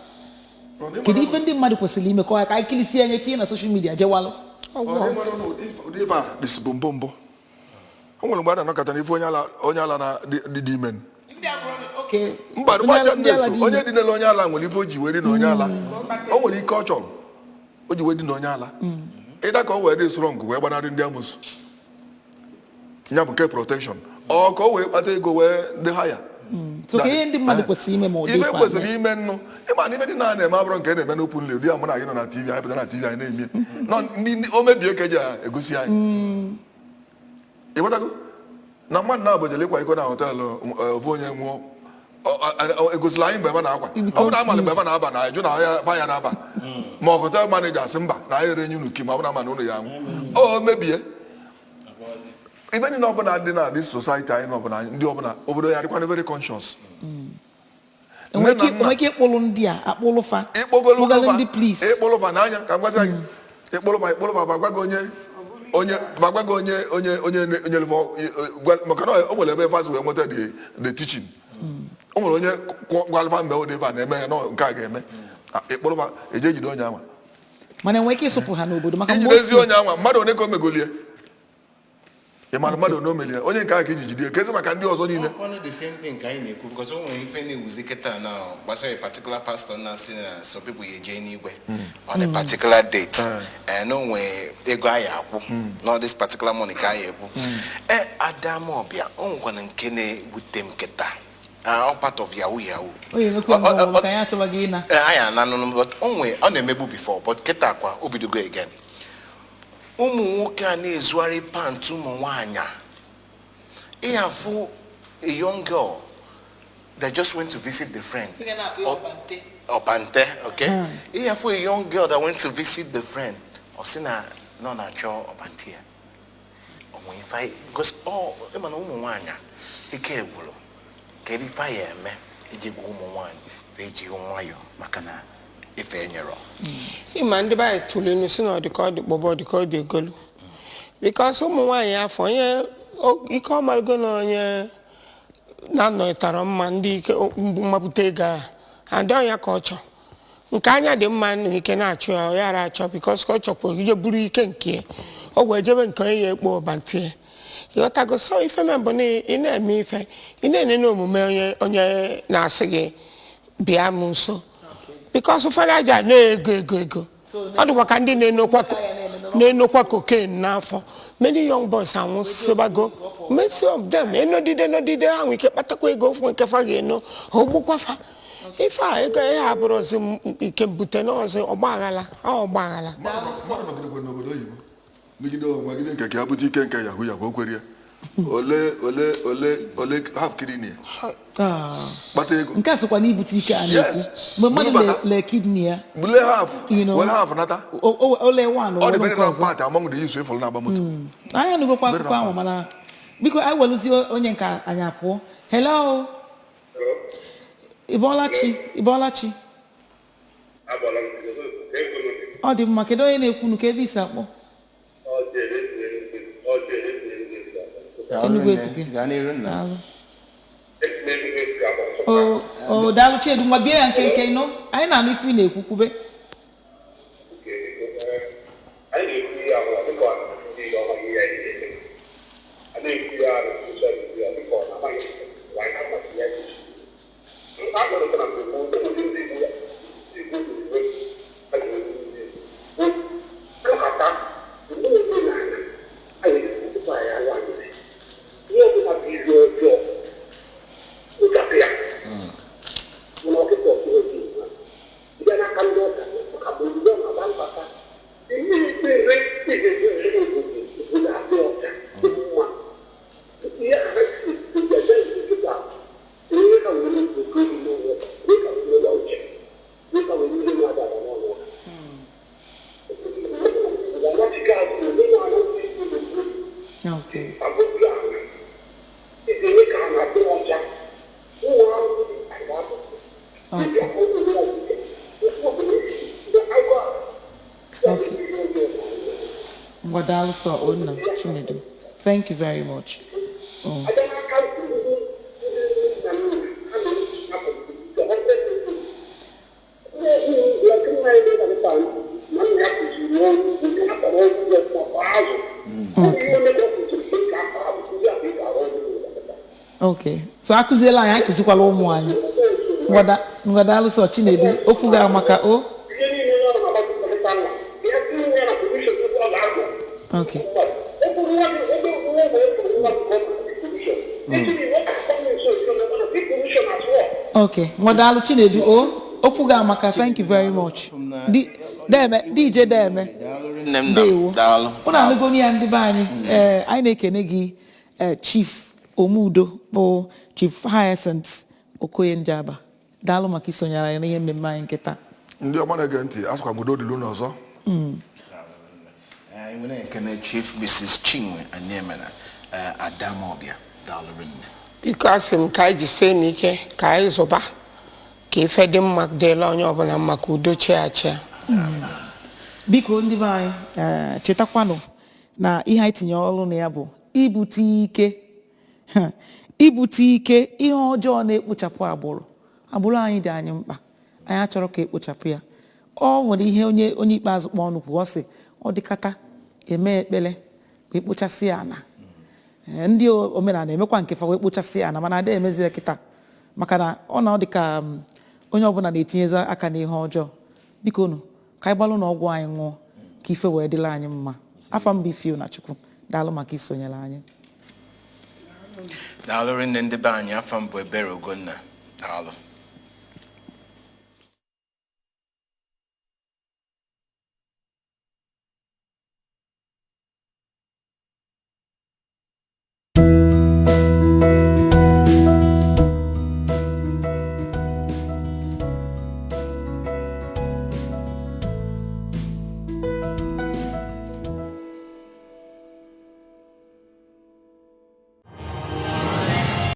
kedu ife ndị mmadụ kwesịrị ime ka anyị kilisi anya tinye na social media jewalụ ụdị ife a dịsị mbụ o nwere mgbe a na-anọkọta n'ife onye ala na dị ime mba onye dị n'elu onye ala nwere ife o ji wee dị na onye ala o nwere ike ọ chọrọ o ji wee dị na onye ala ịda ka o wee dị strong wee gbanarị ndị amụsụ ya bụ nke protection ọ ka o wee kpata ego wee dị ha ya so ka ihe ndị mmadụ kwesịrị ime ma ụdị ife kwesịrị ime nnụ ịma na ife dị na-eme abụrụ nke na-eme n'okwu nle ụdị ya mụ na gị nọ na TV anyị pụta na TV anyị na-eme ndị o mebie ka eji egosi anyị ịgbatago na mmadụ na-abụjele ịkwa iko na họteelụ ofu onye nwụọ egosila anyị mgbe ebe na-akwa ọ bụrụ amalị mgbe ebe na-aba na ajụ na ya na-aba ma ọ hotel maneja asị mba na anyị ere nye unu ma ọ bụrụ ama na ụlọ ya nwụ o mebie ibe niile ọbụla dị na dis society anyị n'ọbụla ndị ọbụla obodo ya dịkwana very conscious enwere ike ịkpụrụ ndị a akpụlụfa ịkpụgala ndị police ịkpụlụfa n'anya ka m gwazi gị ịkpụlụfa bagwago onye maka na o nwere ebe fast wee nweta the teaching o nwere onye gwalụfa mgbe o deva na-eme ya nke a ga-eme ịkpụlụfa eje ejide onye anwa mana enwere ike ịsụpụ ha n'obodo maka ijidezi onye anwa mmadụ one ka o megolie ị mara mmadụ na o melie onye nke aka iji jide kezi maka ndị ọzọ niile one of the same thing ka anyị na-ekwu because o nwere ife na-ewuzi kịta na gbasara a particular pastor na-asị na some people ya eje n'igwe on a particular date and o nwere ego anyị akwụ not this particular money ka anyị ekwu Adamobia o nwekwana nke na-ewute m kịta all part of yahoo anyị ananụ but ọ na-emebu before but kịta kwa o bidogo again ụmụ nwoke a na-ezugharị pant ụmụ nwaanyị ịhafụ a young girl that just went to visit the friend Obante, okay? Ịhafụ a young girl that went to visit the friend ọ sị na nọ na-achọ Obante ya onwe ife because ịmana ụmụ nwaanyị ike gwụrụ kedu ife ya eme iji gwa ụmụ nwaanyị eji nwayọ maka na ife enyero ịma ndị be tụrụ n'isi na ọdịka ọdịkpọbọ ọdịka ọ dị egolu because ụmụ nwaanyị afọ onye ike ọmalgo na onye na-anọtara mma ndị ike mmapụta ego a adọ ya ka ọ chọ nke anya dị mma nụ ike na-achụ ya ọ yara achọ because ka ọ chọkwa ije buru ike nke ọ gwa ejebe nke onye ya ekpo Ọbantie ịghọtago so ife mbụ na ị na-eme ife ị na-ene n'omume onye na-asị gị bịa m nso because ụfọdụ aja na-ego ọ dịkwa ka ndị na-enokwa cocaine n'afọ many young boys anwụsịbago many of them enodide ahụ ike kpatakwa ego ofu nke fa ga-eno ogbukwafa ife a ego ya abụrụzi ike bute n'ọzọ ọgbaghara megide onwegide nke ka ya bute ike nke yahoo o kwere ya ole half kidney kpata ego nke a sokwa n'ibute ike a na-ekwu mgbe mmadụ le kidney ya bule half wele half nata ole one ọ dị very long part among the use for na-agba moto anya nugokwa akụkọ ahụ mana biko anyị weluzie onye nke anyị apụọ hello Ibolachi ọ dị mma kedu onye na-ekwunu ka ebe isi akpọ daalụ Chiedu nwa bie ya nke nọ anyị na-anụ ife ị na-ekwu kwube Thank you very much. Okay. So akụziela anyị akụzikwala ụmụ anyị. Ngwadalụ sọ Chinedu okwu ga maka o. Okay. Okay. Ngwadalụ Chinedu o okwu ga maka thank you very much. DJ Deme. Ndewo. Ụna alụgoni ya ndị be anyị anyị na-ekene gị Chief Omudo bụ Chief Hyacinth Okoye Njaba. Daalụ maka isonyere ya n'ihe mmemme anyị nkịta. Ndị ọma na-ege ntị asụkwa m udo dịlu n'ọzọ. I want to ekene Chief Mrs. Chinwe Anyemena Adamobia daalụ rinne. Biko asị m ka anyị jisie n'ike ka anyị zụba ka ife dị mma dịla onye ọbụla maka udo chia. Biko ndị be anyị chetakwanụ na ihe anyị tinye ọrụ na ya bụ ibute ike ihe ọjọọ na-ekpochapụ agbụrụ anyị dị anyị mkpa anyị achọrọ ka ekpochapụ ya ọ nwere ihe onye ikpeazụ kpọọ ọnụ kwuo ọ sị ọ dịkata eme ekpele ka ekpochasị ya na ndị omenala emekwa nke fa wee kpochasị ya na mana ada emezi ya kịta maka na ọ na ọ dị ka onye ọbụla na-etinyezi aka n'ihe ọjọọ biko nụ ka anyị gbalụ na ọgwụ anyị ṅụọ ka ife wee dịla anyị mma afọ mba Ife na Chukwu daalụ maka isonyere anyị daalụ rinne ndị be anyị afọ mbụ Ebere Ugonna daalụ